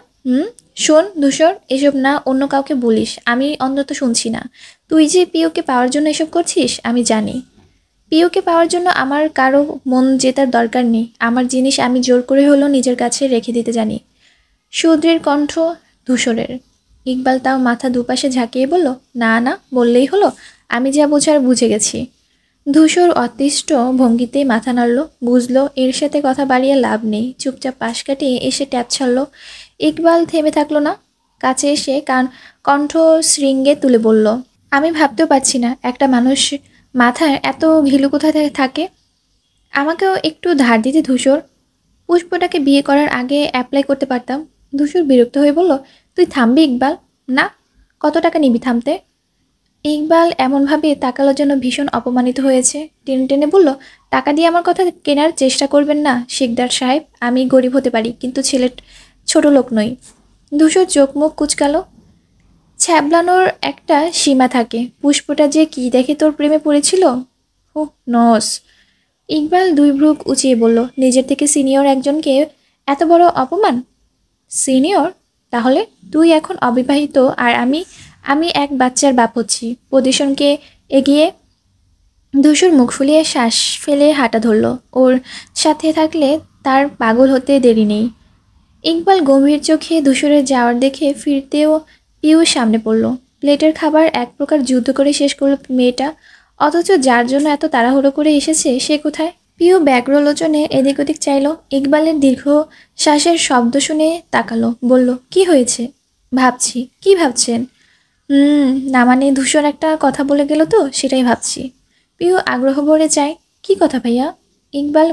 শোন ধূসর, এসব না অন্য কাউকে বলিস, আমি অন্তত শুনছি না। তুই যে পিওকে পাওয়ার জন্য এসব করছিস আমি জানি। পিওকে পাওয়ার জন্য আমার কারো মন জেতার দরকার নেই। আমার জিনিস আমি জোর করে হলেও নিজের কাছে রেখে দিতে জানি। শূদ্রের কণ্ঠ ধূসরের। ইকবাল তাও মাথা দুপাশে ঝাঁকিয়ে বলল, না না বললেই হলো, আমি যা বোঝার বুঝে গেছি। ধূসর অতিষ্ঠ ভঙ্গিতেই মাথা নাড়ল, বুঝলো এর সাথে কথা বাড়িয়ে লাভ নেই, চুপচাপ পাশ কাটিয়ে এসে ট্যাপ ছাড়ল। ইকবাল থেমে থাকলো না, কাছে এসে কণ্ঠ শৃঙ্গে তুলে বলল, আমি ভাবতেও পারছি না একটা মানুষ মাথায় এত ঘিলু কোথায় থাকে। আমাকেও একটু ধার দিতে ধূসর, পুষ্পটাকে বিয়ে করার আগে অ্যাপ্লাই করতে পারতাম। ধূসর বিরক্ত হয়ে বলল, তুই থামবি ইকবাল? না। কত টাকা নিবি থামতে? ইকবাল এমনভাবে তাকালো যেন ভীষণ অপমানিত হয়েছে। টেনে টেনে বলল, টাকা দিয়ে আমার কথা কেনার চেষ্টা করবেন না শিকদার সাহেব। আমি গরিব হতে পারি, কিন্তু ছেলে ছোট লোক নই। ধূসর চোখ মুখ কুচকালো। ছ্যাবলানোর একটা সীমা থাকে। পুষ্পটা যে কি দেখে তোর প্রেমে পড়েছিল। হু নস। ইকবাল দুই ভ্রু উঁচিয়ে বলল, নিজের থেকে সিনিয়র একজনকে এত বড় অপমান? সিনিয়র? তাহলে তুই এখন অবিবাহিত আর আমি আমি এক বাচ্চার বাপ হচ্ছি। পজিশনকে এগিয়ে। ধূসর মুখ ফুলিয়ে শ্বাস ফেলে হাঁটা ধরল। ওর সাথে থাকলে তার পাগল হতে দেরি নেই। ইকবাল গম্ভীর চোখে ধূসরের যাওয়ার দেখে ফিরতেও পিউর সামনে পড়ল। প্লেটের খাবার এক প্রকার যুদ্ধ করে শেষ করল মেয়েটা, অথচ যার জন্য এত তাড়াহুড়ো করে এসেছে সে কোথায়? পিউ ব্যগ্রলোচনে এদিক ওদিক চাইল। ইকবালের দীর্ঘ শ্বাসের শব্দ শুনে তাকালো, বলল, কি হয়েছে? ভাবছি। কি ভাবছেন? না মানে ধূসর একটা কথা বলে গেল তো সেটাই ভাবছি। পিউ আগ্রহ ভরে চায়, কি কথা ভাইয়া? ইকবাল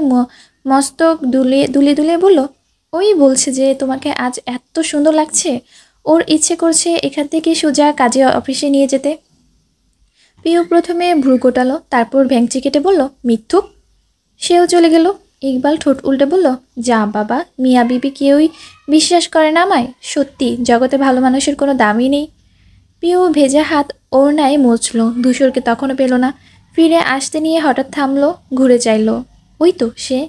মস্তক দুলিয়ে দুলিয়ে দুলিয়ে বলল, ওই বলছে যে তোমাকে আজ এত সুন্দর লাগছে, ওর ইচ্ছে করছে এখান থেকে সোজা কাজে অফিসে নিয়ে যেতে। পিউ প্রথমে ভ্রু কোটালো, তারপর ভ্যাংচি কেটে বলল, মিথ্যুক। সেও চলে গেল। ইকবাল ঠোঁট উল্টে বলল, যা বাবা, মিয়া বিবি কেউই বিশ্বাস করে না আমায়। সত্যি জগতে ভালো মানুষের কোনো দামই নেই। পিউ ভেজা হাত ওড়নায় মুছল। ধূসরকে তখনও পেল না। ফিরে আসতে নিয়ে হঠাৎ থামলো, ঘুরে চাইল। ওই তো সে।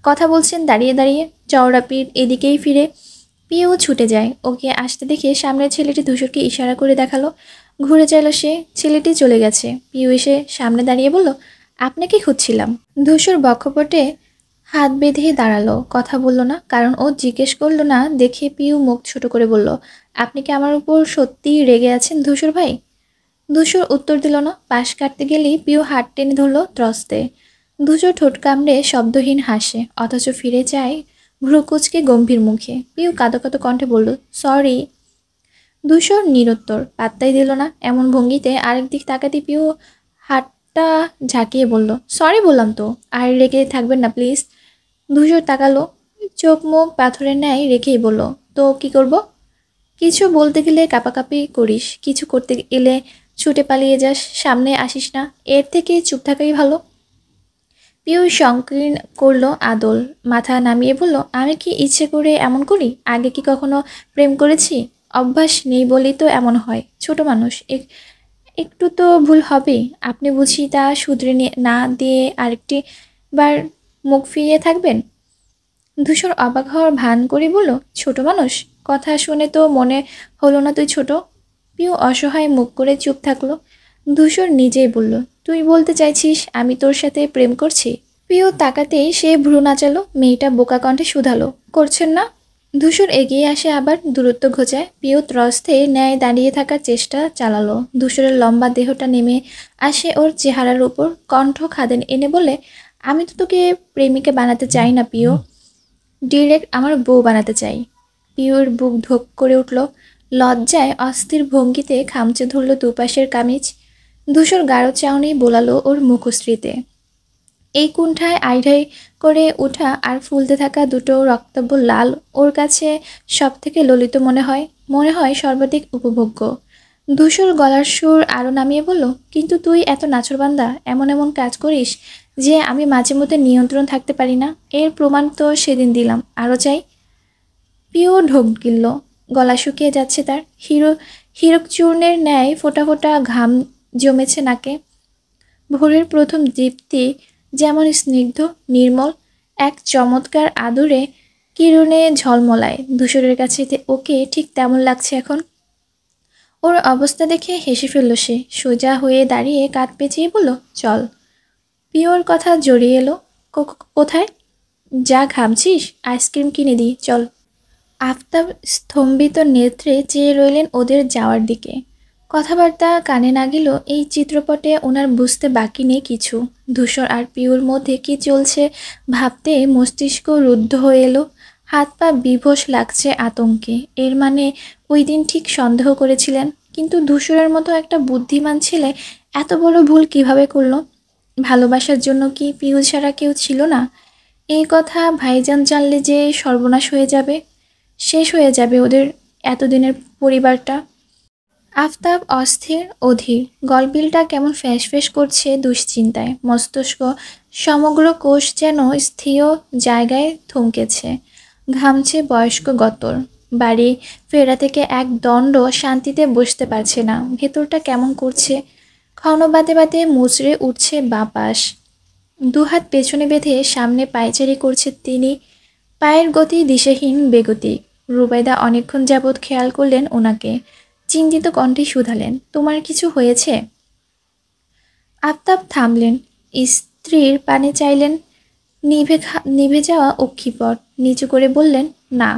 কথা বলছেন দাঁড়িয়ে দাঁড়িয়ে। চওড়া পিঠ এদিকেই ফিরে। পিউ ছুটে যায়। ওকে আসতে দেখে সামনের ছেলেটি ধূসরকে ইশারা করে দেখালো। ঘুরে চাইল সে। ছেলেটি চলে গেছে। পিউ এসে সামনে দাঁড়িয়ে বলল, আপনাকে খুঁজছিলাম। ধূসর বক্ষপটে হাত বেঁধে দাঁড়ালো, কথা বলল না, কারণ ও জিজ্ঞেস করলো না দেখে পিউ মুখ ছোট করে বলল, আপনি কি আমার উপর সত্যিই রেগে আছেন ধূসর ভাই? ধূসর উত্তর দিল না। পাশ কাটতে গেলেই পিউ হাত টেনে ধরল ত্রস্তে। ধূসর ঠোঁট কামড়ে শব্দহীন হাসে, অথচ ফিরে যায় ভ্রুকুচকে গম্ভীর মুখে। পিউ কাঁদো কাঁদো কণ্ঠে বলল, সরি। ধূসর নিরুত্তর, পাত্তাই দিল না। এমন ভঙ্গিতে আরেক দিক তাকাতে পিউ হাতটা ঝাঁকিয়ে বলল, সরি বললাম তো, আর রেগে থাকবেন না প্লিজ। ধূসর তাকালো, চোখ মুখ পাথরের ন্যায় রেখেই বলল, তো কি করব? কিছু বলতে গেলে কাঁপাকাঁপি করিস, কিছু করতে এলে ছুটে পালিয়ে যাস, সামনে আসিস না। এর থেকে চুপ থাকাই ভালো। পিউ সংকীর্ণ করলো আদল, মাথা নামিয়ে বলল, আমি কি ইচ্ছে করে এমন করি? আগে কি কখনো প্রেম করেছি? অভ্যাস নেই বলেই তো এমন হয়। ছোট মানুষ, একটু তো ভুল হবেই। আপনি বুঝি তা শুধরে না দিয়ে আরেকটি বার মুখ ফিরিয়ে থাকবেন? ধূসর অবাক হওয়ার ভান করে বলল, ছোট মানুষ? কথা শুনে তো মনে হলো না তুই ছোট। পিউ অসহায় মুখ করে চুপ থাকলো। ধূসর নিজেই বলল, তুই বলতে চাইছিস আমি তোর সাথে প্রেম করছি? পিউ তাকাতেই সে ভ্রু নাচালো। মেয়েটা বোকা কণ্ঠে শুধালো, করছেন না? ধূসর এগিয়ে আসে, আবার দূরত্ব ঘোচায়। পিউ ত্রস্তে ন্যায় দাঁড়িয়ে থাকার চেষ্টা চালালো। ধূসরের লম্বা দেহটা নেমে আসে ওর চেহারার উপর, কণ্ঠ খাদেন এনে বলে, আমি তো তোকে প্রেমিকা বানাতে চাই না পিউ, ডিরেক্ট আমার বউ বানাতে চাই। পিউর বুক ধোক করে উঠল। লজ্জায় অস্থির ভঙ্গিতে খামচে ধরল দুপাশের কামিজ। ধূসর গাঢ় চাউনি বোলালো ওর মুখশ্রীতে। এই কুণ্ঠায় আইঢাই করে ওঠা আর ফুলতে থাকা দুটো রক্তাভ লাল ওর কাছে সব থেকে ললিত মনে হয় সর্বাধিক উপভোগ্য। ধূসর গলার সুর আরও নামিয়ে বলল, কিন্তু তুই এত নাছোড়বান্দা, এমন এমন কাজ করিস যে আমি মাঝে মধ্যে নিয়ন্ত্রণ থাকতে পারি না। এর প্রমাণ তো সেদিন দিলাম, আরও চাই। পিও ঢোক গিলল, গলা শুকিয়ে যাচ্ছে তার। হীরক চূর্ণের ন্যায় ফোঁটা ফোঁটা ঘাম জমেছে নাকে। ভোরের প্রথম দীপ্তি যেমন স্নিগ্ধ নির্মল এক চমৎকার আদরে কিরণে ঝলমলায়, ধূসরের কাছে ওকে ঠিক তেমন লাগছে এখন। ওর অবস্থা দেখে হেসে ফেলল সে, সোজা হয়ে দাঁড়িয়ে কাঁধ পেঁচিয়ে বলল, চল। পিওর কথা জড়িয়ে এলো, কোথায়? যা ঘামছিস, আইসক্রিম কিনে দিই, চল। আফতাব স্তম্ভিত নেত্রে চেয়ে রইলেন ওদের যাওয়ার দিকে। কথাবার্তা কানে না গেল এই চিত্রপটে ওনার বুঝতে বাকি নেই কিছু। ধূসর আর পিওর মধ্যে কি চলছে ভাবতে মস্তিষ্ক রুদ্ধ হয়ে এলো। হাত পা বিভোষ লাগছে আতঙ্কে। এর মানে ওই দিন ঠিক সন্দেহ করেছিলেন, কিন্তু ধূসরের মতো একটা বুদ্ধিমান ছেলে এত বড় ভুল কিভাবে করলো? ভালোবাসার জন্য কি পিউ ছাড়া কেউ ছিল না? এই কথা ভাইজান জানলে যে সর্বনাশ হয়ে যাবে, শেষ হয়ে যাবে ওদের এতদিনের পরিবারটা। আফতাব অস্থির অধীর, গলবিলটা কেমন ফ্যাঁস ফ্যাঁস করছে দুশ্চিন্তায়। মস্তিষ্ক সমগ্র কোষ যেন স্থির জায়গায় থমকেছে। ঘামছে বয়স্ক গতর। বাড়ি ফেরা থেকে এক দণ্ড শান্তিতে বসতে পারছে না। ভেতরটা কেমন করছে। ক্ষণ বাদে বাদে মুচড়ে উঠছে বাঁ পাশ। দুহাত পেছনে বেঁধে সামনে পায়চারি করছে তিনি। পায়ের গতি দিশাহীন বেগতিক। রুবাইদা অনেকক্ষণ যাবৎ খেয়াল করলেন ওনাকে। চিন্তিত কণ্ঠে শুধালেন, তোমার কিছু হয়েছে? আফতাব থামলেন, স্ত্রীর পানে চাইলেন। নিভে যাওয়া অক্ষিপট নিচু করে বললেন, না।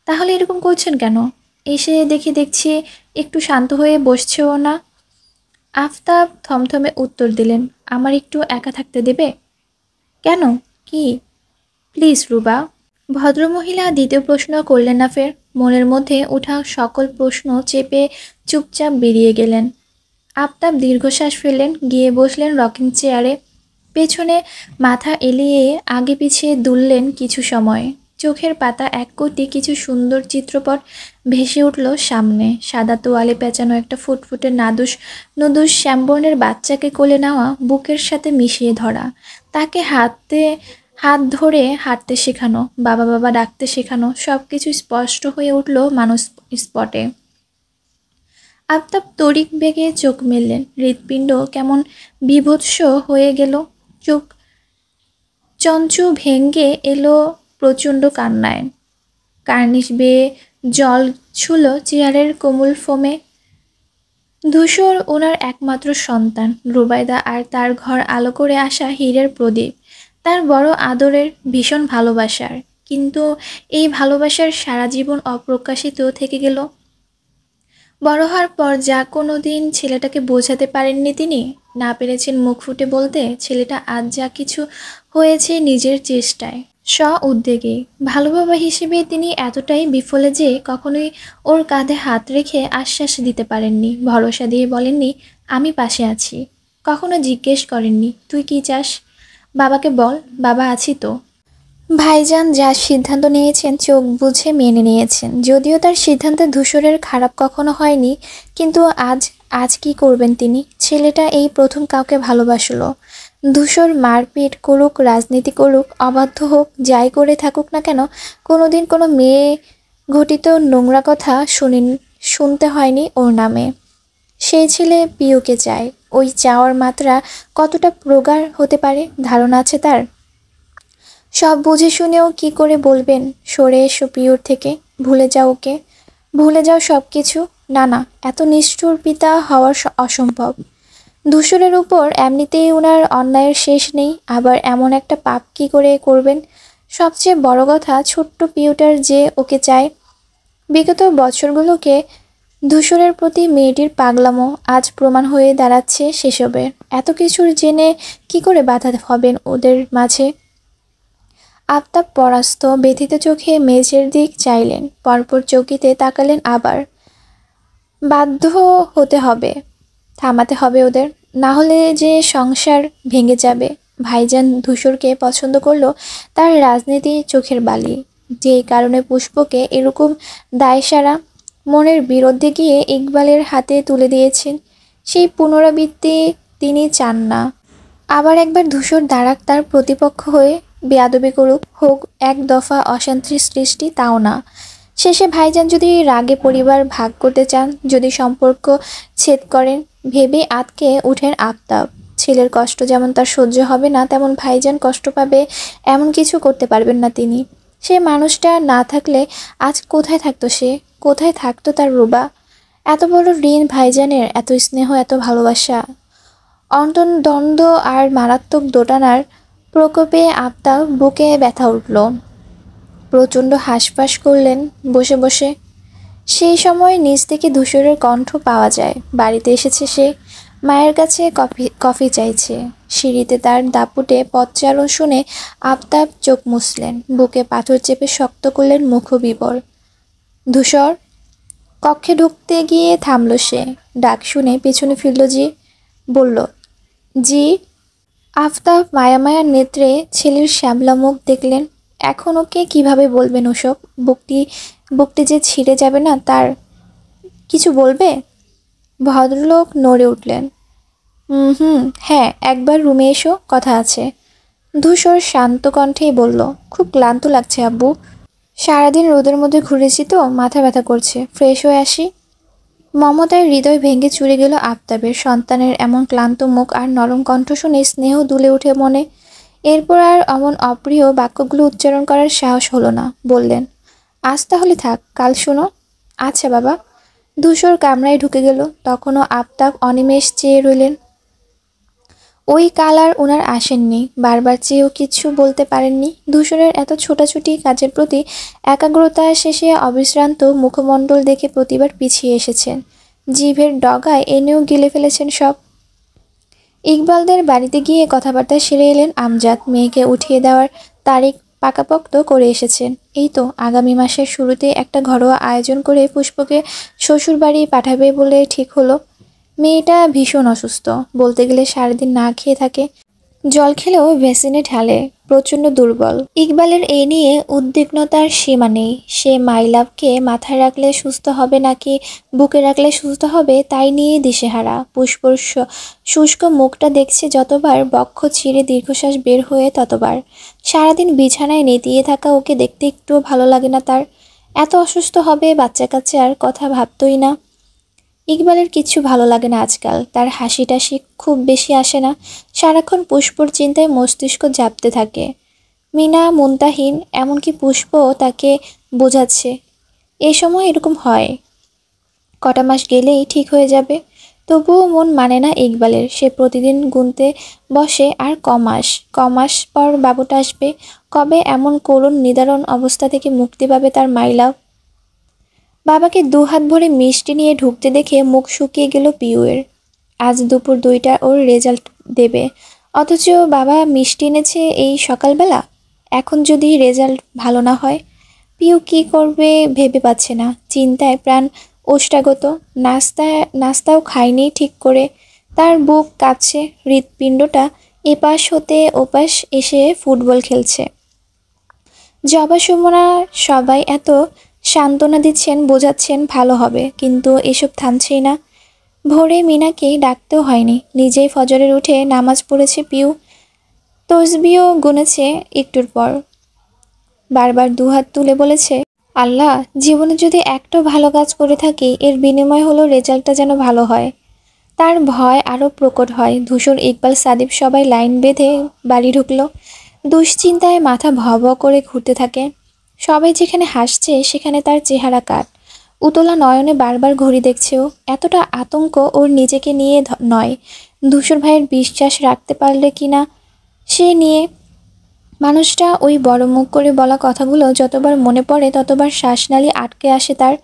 তাহলে এরকম করছেন কেন? এসে দেখছি একটু শান্ত হয়ে বসছেও না। আফতাব থমথমে উত্তর দিলেন, আমার একটু একা থাকতে দেবে? কেন, কি? প্লিজ রুবা। ভদ্রমহিলা দ্বিতীয় প্রশ্ন করলেন না ফের। মনের মধ্যে ওঠা সকল প্রশ্ন চেপে চুপচাপ বেরিয়ে গেলেন। আফতাব দীর্ঘশ্বাস ফেললেন, গিয়ে বসলেন রকিং চেয়ারে। পেছনে মাথা এলিয়ে আগে পিছিয়ে দুললেন কিছু সময়। চোখের পাতা এক কোটি কিছু সুন্দর চিত্রপট ভেসে উঠল সামনে। সাদা তোয়ালে পেঁচানো একটা ফুটফুটে নদুস শ্যামবর্ণের বাচ্চাকে কোলে নেওয়া, বুকের সাথে মিশিয়ে ধরা, তাকে হাত ধরে হাঁটতে শেখানো, বাবা বাবা ডাকতে শেখানো, সব কিছু স্পষ্ট হয়ে উঠল মানুষ স্পটে। আফতাব তড়িৎ বেগে চোখ মেললেন। হৃৎপিণ্ড কেমন বিভৎস হয়ে গেল। চোখ চঞ্চু ভেঙ্গে এলো প্রচণ্ড কান্নায়। কার্নিশ বেয়ে জল ছুল চেয়ারের কোমল ফোমে। ধূসর ওনার একমাত্র সন্তান, রুবাইদা, আর তার ঘর আলো করে আসা হীরের প্রদীপ। তার বড় আদরের, ভীষণ ভালোবাসার। কিন্তু এই ভালোবাসার সারা জীবন অপ্রকাশিত থেকে গেল। বড় হওয়ার পর যা কোনো দিন ছেলেটাকে বোঝাতে পারেননি তিনি, না পেরেছেন মুখ ফুটে বলতে, ছেলেটা আজ যা কিছু হয়েছে নিজের চেষ্টায়, উদ্যোগে। ভালো বাবা হিসেবে তিনি এতটাই বিফলে যে কখনোই ওর কাঁধে হাত রেখে আশ্বাস দিতে পারেননি, ভরসা দিয়ে বলেননি, আমি পাশে আছি। কখনো জিজ্ঞেস করেননি, তুই কি চাস? বাবাকে বল, বাবা আছি তো। ভাইজান যা সিদ্ধান্ত নিয়েছেন চোখ বুঝে মেনে নিয়েছেন। যদিও তার সিদ্ধান্তে ধূসরের খারাপ কখনো হয়নি, কিন্তু আজ কি করবেন তিনি? ছেলেটা এই প্রথম কাউকে ভালোবাসলো। ধূসর মারপিট করুক, রাজনীতি করুক, অবাধ্য হোক, যাই করে থাকুক না কেন, কোনোদিন কোনো মেয়ে ঘটিত নোংরা কথা শুনতে হয়নি ওর নামে। সেই ছেলে পিওকে চায়। ওই চাওয়ার মাত্রা কতটা প্রগাঢ় হতে পারে ধারণা আছে তার? সব বুঝে শুনেও কি করে বলবেন, সরে এসো পিওর থেকে, ভুলে যাও ওকে, ভুলে যাও সব কিছু? না না, এত নিষ্ঠুর পিতা হওয়ার অসম্ভব। ধূসরের উপর এমনিতেই ওনার অন্যায়ের শেষ নেই, আবার এমন একটা পাপ কি করে করবেন? সবচেয়ে বড় কথা, ছোট্ট পিওটার যে ওকে চায়। বিগত বছরগুলোকে ধূসরের প্রতি মেয়েটির পাগলামো আজ প্রমাণ হয়ে দাঁড়াচ্ছে সেসবের। এত কিছুর জেনে কি করে বাধা হবেন ওদের মাঝে? আফতাব পরাস্ত ব্যথিত চোখে মেঝের দিক চাইলেন, পরপর চৌকিতে তাকালেন আবার। বাধ্য হতে হবে, থামাতে হবে ওদের, না হলে যে সংসার ভেঙে যাবে। ভাইজান ধূসরকে পছন্দ করলো তার রাজনীতি চোখের বালি, যেই কারণে পুষ্পকে এরকম দায়সারা মনের বিরুদ্ধে গিয়ে ইকবালের হাতে তুলে দিয়েছেন। সেই পুনরাবৃত্তি তিনি চান না। আবার একবার ধূসর দাঁড়াক তার প্রতিপক্ষ হয়ে, বেয়াদবি করুক, হোক এক দফা অশান্তির সৃষ্টি, তাও না। শেষে ভাইজান যদি রাগে পরিবার ভাগ করতে চান, যদি সম্পর্ক ছেদ করেন, ভেবে আতকে উঠেন আফতাব। ছেলের কষ্ট যেমন তার সহ্য হবে না, তেমন ভাইজান কষ্ট পাবে এমন কিছু করতে পারবেন না তিনি। সে মানুষটা না থাকলে আজ কোথায় থাকতো সে? কোথায় থাকতো তার রুবা? এত বড় ঋণ ভাইজানের, এত স্নেহ, এত ভালোবাসা। অন্তন দ্বন্দ্ব আর মারাত্মক দোটানার প্রকোপে আফতাব বুকে ব্যথা উঠল। প্রচণ্ড হাঁসফাঁস করলেন বসে বসে। সেই সময় নিচ থেকে ধূসরের কণ্ঠ পাওয়া যায়। বাড়িতে এসেছে সে, মায়ের কাছে কফি চাইছে। সিঁড়িতে তার দাপুটে পথচারণ শুনে আফতাব চোখ মুছলেন, বুকে পাথর চেপে শক্ত করলেন মুখবিবর। ধূসর। কক্ষে ঢুকতে গিয়ে থামল সে। ডাক শুনে পেছনে ফিরল বলল, জি। আফতাব মায়া মায়ার নেত্রে ছেলের শ্যামলা মুখ দেখলেন। এখন ওকে কিভাবে বলবেন ওসব? বুকটি যে ছিঁড়ে যাবে না তার? কিছু বলবে? ভদ্রলোক নড়ে উঠলেন। হুম, হ্যাঁ, একবার রুমে এসো, কথা আছে। ধূসর শান্ত কণ্ঠেই বলল, খুব ক্লান্ত লাগছে আব্বু। সারাদিন রোদের মধ্যে ঘুরেছি তো, মাথা ব্যথা করছে, ফ্রেশ হয়ে আসি। মমতার হৃদয় ভেঙে চুরে গেল আফতাবের। সন্তানের এমন ক্লান্ত মুখ আর নরম কণ্ঠ শুনে স্নেহ দুলে উঠে মনে। এরপর আর অমন অপ্রিয় বাক্যগুলো উচ্চারণ করার সাহস হলো না। বললেন, আজ তাহলে থাক, কাল শোনো। আচ্ছা বাবা। ধূসর কামরায় ঢুকে গেল। তখনও আফতাব অনিমেষ চেয়ে রইলেন। ওই কাল আর ওনার আসেননি, বারবার চেয়েও কিছু বলতে পারেননি। ধূসরের এত ছোটাছুটি কাজের প্রতি একাগ্রতা শেষে অবিশ্রান্ত মুখমণ্ডল দেখে প্রতিবার পিছিয়ে এসেছেন। জিভের ডগায় এনেও গিলে ফেলেছেন সব। ইকবালদের বাড়িতে গিয়ে কথাবার্তা সেরে এলেন আমজাদ। মেয়েকে উঠিয়ে দেওয়ার তারিখ পাকাপোক্ত করে এসেছেন। এই তো আগামী মাসের শুরুতে একটা ঘরোয়া আয়োজন করে পুষ্পকে শ্বশুর বাড়ি পাঠাবে বলে ঠিক হলো। মেয়েটা ভীষণ অসুস্থ, বলতে গেলে সারাদিন না খেয়ে থাকে। জল খেলেও ভেসিনে ঢালে, প্রচণ্ড দুর্বল। ইকবালের এই নিয়ে উদ্বিগ্নতার সীমা নেই। সে মাইলাভকে মাথায় রাখলে সুস্থ হবে নাকি বুকে রাখলে সুস্থ হবে তাই নিয়ে দিশেহারা। পুষ্পর শুষ্ক মুখটা দেখছে যতবার, বক্ষ ছিঁড়ে দীর্ঘশ্বাস বের হয়ে ততবার। সারাদিন বিছানায় নেতিয়ে থাকা ওকে দেখতে একটুও ভালো লাগে না তার। এত অসুস্থ হবে, বাচ্চা কাচ্চার কথা ভাবতই না। ইকবালের কিচ্ছু ভালো লাগে না আজকাল। তার হাসি টাসি খুব বেশি আসে না। সারাক্ষণ পুষ্পর চিন্তায় মস্তিষ্ক জাপতে থাকে। মিনা, মুনতাহিন, এমনকি পুষ্প তাকে বোঝাচ্ছে এই সময় এরকম হয়, কটা মাস গেলেই ঠিক হয়ে যাবে। তবুও মন মানে না ইকবালের। সে প্রতিদিন গুনতে বসে আর কমাস পর বাবুটা আসবে। কবে এমন করুণ নিদারুণ অবস্থা থেকে মুক্তি পাবে তার মাইলাভ? বাবাকে দুহাত ভরে মিষ্টি নিয়ে ঢুকতে দেখে মুখ শুকিয়ে গেল পিউয়ের। আজ দুপুর 2টায় ওর রেজাল্ট দেবে, অথচ বাবা মিষ্টি এনেছে এই সকালবেলা। এখন যদি রেজাল্ট ভালো না হয়, পিউ কি করবে ভেবে পাচ্ছে না। চিন্তায় প্রাণ ওষ্ঠাগত। নাস্তাও খায়নি ঠিক করে। তার বুক কাঁপছে, হৃৎপিণ্ডটা এপাশ হতে ওপাশ এসে ফুটবল খেলছে। জবা সুমনা সবাই এত সান্ত্বনা দিচ্ছেন, বোঝাচ্ছেন ভালো হবে, কিন্তু এসব থামছেই না। ভোরে মিনাকে ডাকতেও হয়নি, নিজেই ফজরের উঠে নামাজ পড়েছে পিউ। তসবিও গুনেছে একটুর পর। বারবার দুহাত তুলে বলেছে, আল্লাহ, জীবনে যদি একটা ভালো কাজ করে থাকি, এর বিনিময় হলো রেজাল্টটা যেন ভালো হয়। তার ভয় আরও প্রকট হয়। ধূসর, ইকবাল, সাদিব সবাই লাইন বেঁধে বাড়ি ঢুকলো। দুশ্চিন্তায় মাথা ভব করে ঘুরতে থাকে। সবাই যেখানে হাসছে সেখানে তার চেহারা কাট। উতলা নয়নে বারবার ঘড়ি দেখছে ও। এতটা আতঙ্ক ওর নিজেকে নিয়ে নয়, ধূসর ভাইয়ের বিশ্বাস রাখতে পারলে কি না সে নিয়ে। মানুষটা ওই বড় মুখ করে বলা কথাগুলো যতবার মনে পড়ে ততবার শ্বাসনালী আটকে আসে তার।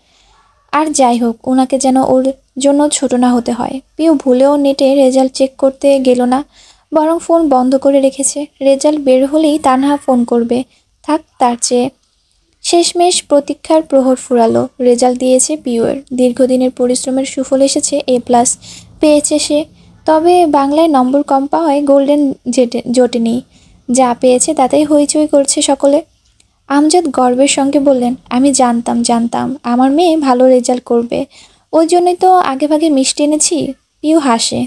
আর যাই হোক, ওনাকে যেন ওর জন্য ছোট না হতে হয়। পিউ ভুলেও নেটে রেজাল্ট চেক করতে গেল না, বরং ফোন বন্ধ করে রেখেছে। রেজাল্ট বের হলেই তানহা ফোন করবে, থাক তার চেয়ে। শেষমেশ প্রতীক্ষার প্রহর ফুরালো। রেজাল্ট দিয়েছে পিউয়ের। দীর্ঘদিনের পরিশ্রমের সুফল এসেছে, A+ পেয়েছে সে। তবে বাংলায় নম্বর কম পাওয়ায় গোল্ডেন জোটেনি। যা পেয়েছে তাতেই হইচই করছে সকলে। আমজাদ গর্বের সঙ্গে বললেন, আমি জানতাম আমার মেয়ে ভালো রেজাল্ট করবে, ওই জন্যই তো আগেভাগে মিষ্টি এনেছি। পিউ হাসে,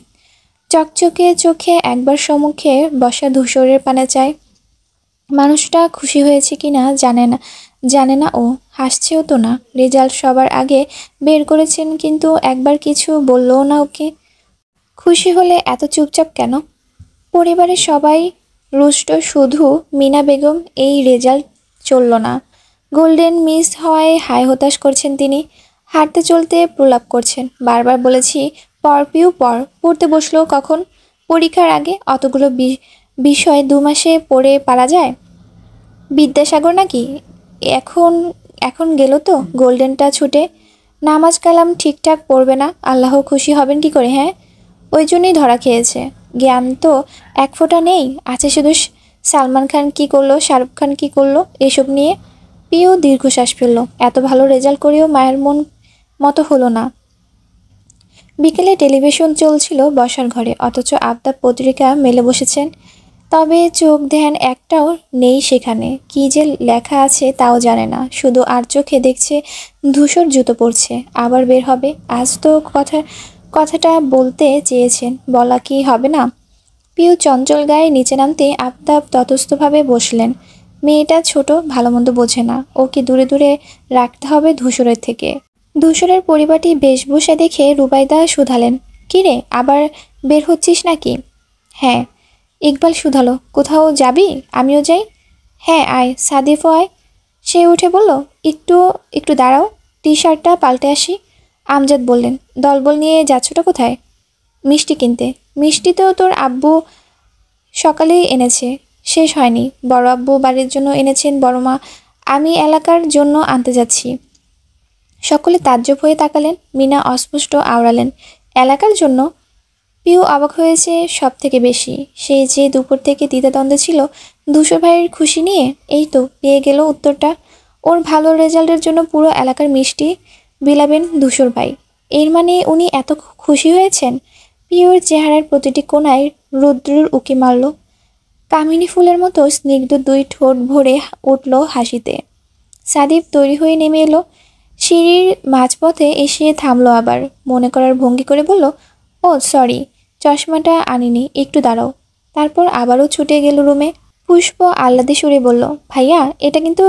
চকচকে চোখে একবার সম্মুখে বসা ধূসরের পানে চায়। মানুষটা খুশি হয়েছে কিনা জানে না ও, হাসছেও তো না। রেজাল্ট সবার আগে বের করেছেন কিন্তু একবার কিছু বললও না ওকে। খুশি হলে এত চুপচাপ কেন? পরিবারের সবাই রুষ্ট, শুধু মিনা বেগম এই রেজাল্ট চলল না। গোল্ডেন মিস হওয়ায় হায় হতাশ করছেন তিনি। হাঁটতে চলতে প্রলাপ করছেন, বারবার বলেছি পড় পিউ পড়। পড়তে বসলো কখন? পরীক্ষার আগে অতগুলো বিষয় 2 মাসে পড়ে পারা যায়? বিদ্যাসাগর নাকি? এখন এখন গেল তো গোল্ডেনটা ছুটে। নামাজ কালাম ঠিকঠাক পড়বে না, আল্লাহ খুশি হবেন কি করে? হ্যাঁ, ওই জন্যই ধরা খেয়েছে। জ্ঞান তো এক ফোঁটা নেই, আছে শুধু সালমান খান কি করলো, শাহরুখ খান কি করলো এসব নিয়ে। পিও দীর্ঘশ্বাস ফেলল। এত ভালো রেজাল্ট করেও মায়ের মন মতো হলো না। বিকেলে টেলিভিশন চলছিল বসার ঘরে, অথচ আফতাব পত্রিকা মেলে বসেছেন। তবে চোখ ধ্যান একটাও নেই সেখানে। কি যে লেখা আছে তাও জানে না, শুধু আর চোখে দেখছে ধূসর জুতো পরছে, আবার বের হবে। আজ তো কথাটা বলতে চেয়েছেন, বলা কি হবে না? পিউ চঞ্চল গায়ে নিচে নামতে আফতাব ততস্থভাবে বসলেন। মেয়েটা ছোট, ভালো মন্দ বোঝে না, ওকে দূরে দূরে রাখতে হবে ধূসরের থেকে। ধূসরের পরিপাটি বেশভূষা দেখে রুবাইদা শুধালেন, কিরে আবার বের হচ্ছিস নাকি? হ্যাঁ। ইকবাল শুধালো, কোথাও যাবি? আমিও যাই। হ্যাঁ আয়, সাদিফও আয়। সে উঠে বলল, একটু একটু দাঁড়াও, টি শার্টটা পাল্টে আসি। আমজাদ বললেন, দলবল নিয়ে যাচ্ছটা কোথায়? মিষ্টি কিনতে। মিষ্টি তো তোর আব্বু সকালেই এনেছে, শেষ হয়নি। বড় আব্বু বাড়ির জন্য এনেছেন, বড় মা। আমি এলাকার জন্য আনতে যাচ্ছি। সকলে তাজ্জব হয়ে তাকালেন। মিনা অস্পষ্ট আওড়ালেন, এলাকার জন্য? পিউ অবাক হয়েছে সব থেকে বেশি। সে যে দুপুর থেকে দ্বিধাদ্বন্দ্বে ছিল ধূসর ভাইয়ের খুশি নিয়ে, এই তো পেয়ে গেল উত্তরটা। ওর ভালো রেজাল্টের জন্য পুরো এলাকার মিষ্টি বিলাবেন ধূসর ভাই। এর মানে উনি এত খুশি হয়েছেন? পিওর চেহারার প্রতিটি কোণায় রুদ্রর উকি মারল। কামিনী ফুলের মতো স্নিগ্ধ 2 ঠোঁট ভরে উঠল হাসিতে। সাদিফ তৈরি হয়ে নেমে এলো। সিঁড়ির মাঝপথে এসে থামলো, আবার মনে করার ভঙ্গি করে বলল, ও সরি, চশমাটা আনিনি, একটু দাঁড়াও। তারপর আবারও ছুটে গেল রুমে। পুষ্প আহ্লাদে সুরে বলল, ভাইয়া এটা কিন্তু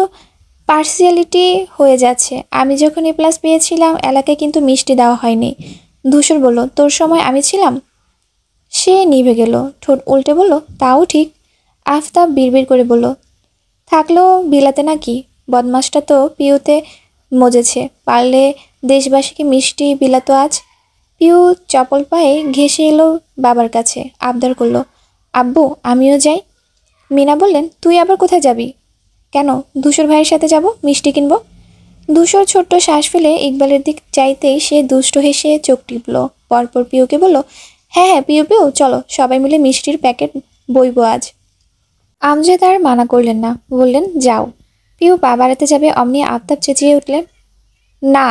পার্সিয়ালিটি হয়ে যাচ্ছে। আমি যখন A+ পেয়েছিলাম এলাকায় কিন্তু মিষ্টি দেওয়া হয়নি। ধূসর বলল, তোর সময় আমি ছিলাম। সে নিভে গেল। ঠোঁট উল্টে বলল, তাও ঠিক। আফতাব বিড়বিড় করে বলল, থাকলো বিলাতে নাকি? বদমাসটা তো পিউতে মজেছে, পারলে দেশবাসীকে মিষ্টি বিলাতো আজ। পিউ চপল পায়ে ঘেঁষে এলো বাবার কাছে, আবদার করলো, আব্বু আমিও যাই। মিনা বললেন, তুই আবার কোথায় যাবি? কেন, ধূসর ভাইয়ের সাথে যাব, মিষ্টি কিনবো। ধূসর ছোট্ট শ্বাস ফেলে ইকবালের দিক চাইতেই সে দুষ্ট হেসে চোখ টিপল। পরপর পিউকে বলল, হ্যাঁ হ্যাঁ পিউ পিউ চলো, সবাই মিলে মিষ্টির প্যাকেট বইবো আজ। আমজাদ আর মানা করলেন না, বললেন, যাও। পিউ পা বাড়াতে যাবে অমনি আফতাব চেঁচিয়ে উঠলেন, না।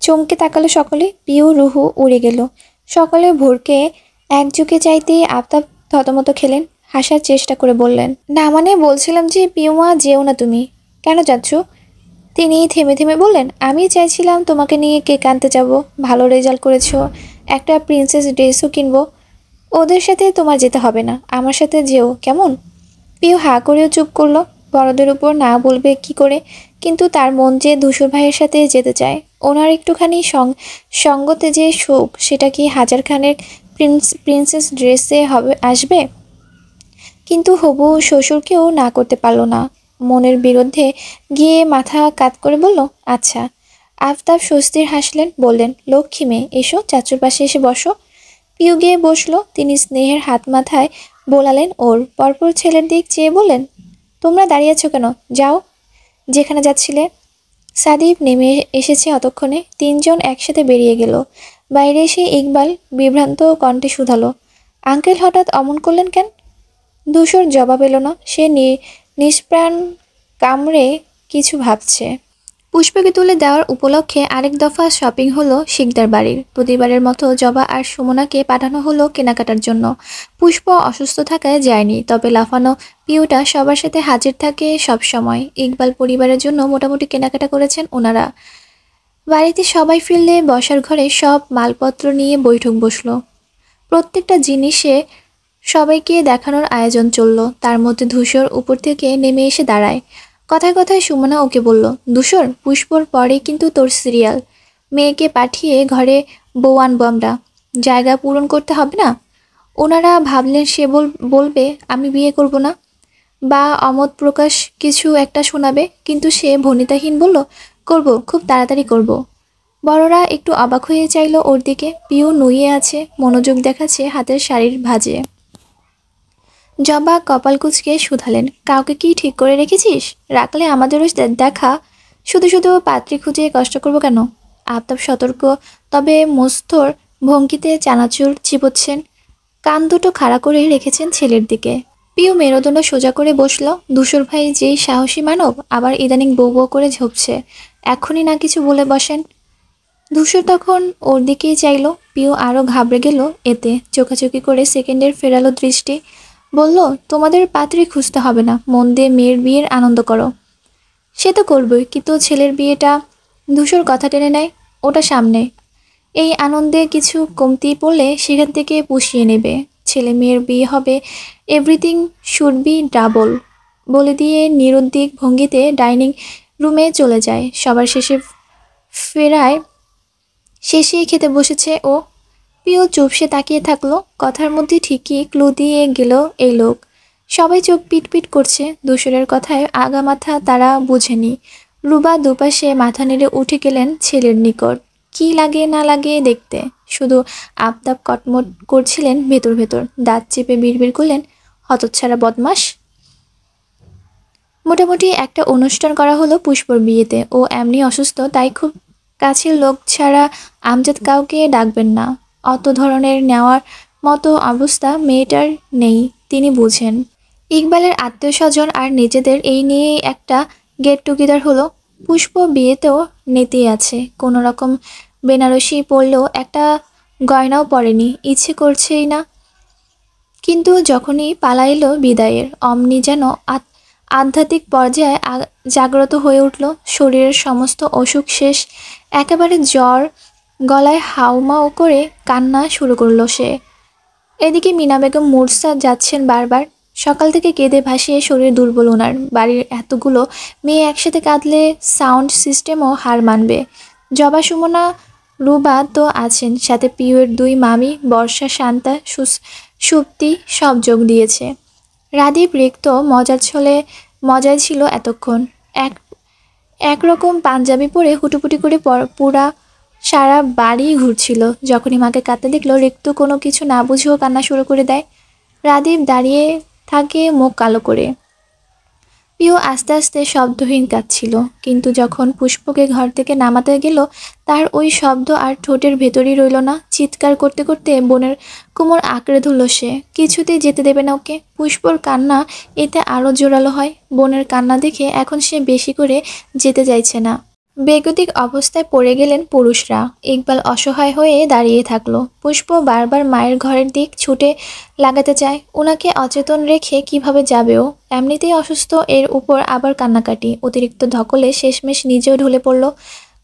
চমকে তাকালো সকলে। পিউ রুহু উড়ে গেল। সকলে ভোরকে একযোগে চাইতেই আফতাব থতমত খেলেন। হাসার চেষ্টা করে বললেন, না মানে বলছিলাম যে পিউমা যেও না তুমি। কেন যাচ্ছ? তিনি থেমে থেমে বললেন, আমি চাইছিলাম তোমাকে নিয়ে কেক আনতে যাব, ভালো রেজাল্ট করেছো, একটা প্রিন্সেস ড্রেসও কিনবো। ওদের সাথে তোমার যেতে হবে না, আমার সাথে যেও কেমন? পিউ হা করেও চুপ করলো। বড়দের উপর না বলবে কি করে, কিন্তু তার মন যে ধূসর ভাইয়ের সাথে যেতে চায়। ওনার একটুখানি সঙ্গতে যে সুখ, সেটা কি হাজার খানের প্রিন্সেস ড্রেসে হবে আসবে? কিন্তু হবু শ্বশুরকেও না করতে পারল না। মনের বিরুদ্ধে গিয়ে মাথা কাত করে বলল, আচ্ছা। আফতাব স্বস্তির হাসলেন, বললেন, লক্ষ্মী মেয়ে, এসো চাচুর পাশে এসে বসো। পিউ গিয়ে বসলো। তিনি স্নেহের হাত মাথায় বোলালেন ওর। পরপর ছেলের দিক চেয়ে বললেন, তোমরা দাঁড়িয়ে আছো কেন? যাও যেখানে যাচ্ছিলে। সাদিব নেমে এসেছে অতক্ষণে। 3 জন একসাথে বেরিয়ে গেল। বাইরে এসে ইকবাল বিভ্রান্ত কণ্ঠে শুধালো, আঙ্কেল হঠাৎ অমন করলেন কেন? ধূসর জবাব এলো না। সে নিষ্প্রাণ কামড়ে কিছু ভাবছে। পুষ্পকে তুলে দেওয়ার উপলক্ষে আরেক দফা শপিং হলো শিকদার বাড়ির। প্রতিবারের মতো জবা আর সুমনাকে পাঠানো হলো কেনাকাটার জন্য। পুষ্প অসুস্থ থাকায় যায়নি, তবে লাফানো পিউটা সবার সাথে হাজির থাকে সব সময়। ইকবাল পরিবারের জন্য মোটামুটি কেনাকাটা করেছেন ওনারা। বাড়িতে সবাই ফিরলে বসার ঘরে সব মালপত্র নিয়ে বৈঠক বসলো। প্রত্যেকটা জিনিসে সবাইকে দেখানোর আয়োজন চলল। তার মধ্যে ধূসর উপর থেকে নেমে এসে দাঁড়ায়। কথায় কথায় সুমনা ওকে বলল, ধূসর, পুষ্পর পরে কিন্তু তোর সিরিয়াল। মেয়েকে পাঠিয়ে ঘরে বউ আনবো আমরা, জায়গা পূরণ করতে হবে না? ওনারা ভাবলেন সে বলবে আমি বিয়ে করব না, বা অমত প্রকাশ কিছু একটা শোনাবে, কিন্তু সে ভনিতাহীন বলল, করব, খুব তাড়াতাড়ি করব। বড়রা একটু অবাক হয়ে চাইল ওর দিকে। পিউ নুয়ে আছে, মনোযোগ দেখাচ্ছে হাতের শাড়ির ভাঁজে। জবা কপাল কুঁচকে শুধালেন, কাউকে কি ঠিক করে রেখেছিস? রাখলে আমাদেরও দেখা। শুধু শুধু পাত্রী খুঁজে কষ্ট করব কেন? আফতাব সতর্ক তবে মস্তর ভঙ্গিতে চানাচুর চিবোচ্ছেন। কান দুটো খাড়া করে রেখেছেন ছেলের দিকে। পিউ মেরুদণ্ড সোজা করে বসল। ধূসর ভাই যেই সাহসী মানব, আবার ইদানিং বউ বউ করে ঝোপছে। এখনই না কিছু বলে বসেন। ধূসর তখন ওর দিকেই চাইল। পিউ আরও ঘাবড়ে গেল এতে। চোখাচোখি করে সেকেন্ডের ফেরালো দৃষ্টি। বলল, তোমাদের পাত্রী খুঁজতে হবে না, মন দিয়ে মেয়ের বিয়ের আনন্দ করো। সে তো করবই, কিন্তু ছেলের বিয়েটা। ধূসর কথা টেনে নেয়, ওটা সামনে। এই আনন্দে কিছু কমতি পড়লে সেখান থেকে পুষিয়ে নেবে। ছেলে মেয়ের বিয়ে হবে, এভরিথিং শুড বি ডাবল বলে দিয়ে নিরুদ্দিক ভঙ্গিতে ডাইনিং রুমে চলে যায়। সবার ফেরায় শেষে খেতে বসেছে ও। পিও চুপসে তাকিয়ে থাকলো। কথার মধ্যে ঠিকই ক্লু দিয়ে গেল এই লোক। সবাই চোখ পিটপিট করছে। ধূসরের কথায় আগামাথা তারা বুঝেনি। রুবা দুপাশে মাথা নেড়ে উঠে গেলেন ছেলের নিকট। কি লাগে না লাগে দেখতে, শুধু আবদাব কটমট করছিলেন ভেতর ভেতর। দাঁত চেপে বিড়বিড় করলেন, হতচ্ছাড়া বদমাস। মোটামুটি একটা অনুষ্ঠান করা হলো পুষ্পর বিয়েতে। ও এমনি অসুস্থ, তাই খুব কাছের লোক ছাড়া আমজাদ কাউকে ডাকবেন না। অত ধরনের নেওয়ার মতো অবস্থা মেয়েটার নেই, তিনি বুঝেন। ইকবালের আত্মীয় স্বজন আর নিজেদের এই নিয়েই একটা গেট টুগেদার হলো। পুষ্প বিয়েতেও নেতেই আছে। কোনো রকম বেনারসি পরলেও একটা গয়নাও পরেনি, ইচ্ছে করছেই না। কিন্তু যখনই পালা এলো বিদায়ের, অমনি যেন আধ্যাত্মিক পর্যায়ে জাগ্রত হয়ে উঠল। শরীরের সমস্ত অসুখ শেষ। একেবারে জ্বর, গলায় হাউমাউ করে কান্না শুরু করলো সে। এদিকে মিনা বেগম মূর্ছা যাচ্ছেন বারবার। সকাল থেকে কেঁদে ভাসিয়ে শরীর দুর্বল ওনার। বাড়ির এতগুলো মেয়ে একসাথে কাঁদলে সাউন্ড সিস্টেমও হার মানবে। জবা, সুমনা, রুবা তো আছেন, সাথে পিউয়ের দুই মামি বর্ষা, শান্তা, সুপ্তি সব যোগ দিয়েছে। রাদীপ রিক্ত মজায় ছিল এতক্ষণ। একরকম পাঞ্জাবি পরে হুটুপুটি করে পুরা সারা বাড়ি ঘুরছিল। যখনই মাকে কাঁদতে দেখলো, রিক্ত কোনো কিছু না বুঝেও কান্না শুরু করে দেয়। রাদীপ দাঁড়িয়ে থাকে মুখ কালো করে। পিউ আস্তে আস্তে শব্দহীন কাঁদছিল, কিন্তু যখন পুষ্পকে ঘর থেকে নামাতে গেল, তার ওই শব্দ আর ঠোঁটের ভেতরই রইল না। চিৎকার করতে করতে বোনের কোমর আঁকড়ে ধরল সে। কিছুতেই যেতে দেবে না ওকে। পুষ্পর কান্না এতে আরও জোরালো হয়। বোনের কান্না দেখে এখন সে বেশি করে যেতে চাইছে না। বেগতিক অবস্থায় পড়ে গেলেন পুরুষরা। ইকবাল অসহায় হয়ে দাঁড়িয়ে থাকলো। পুষ্প বারবার মায়ের ঘরের দিক ছুটে লাগাতে চায়। ওনাকে অচেতন রেখে কিভাবে যাবেও, এমনিতেই অসুস্থ, এর উপর আবার কান্নাকাটি, অতিরিক্ত ধকলে শেষমেশ নিজেও ঢলে পড়ল।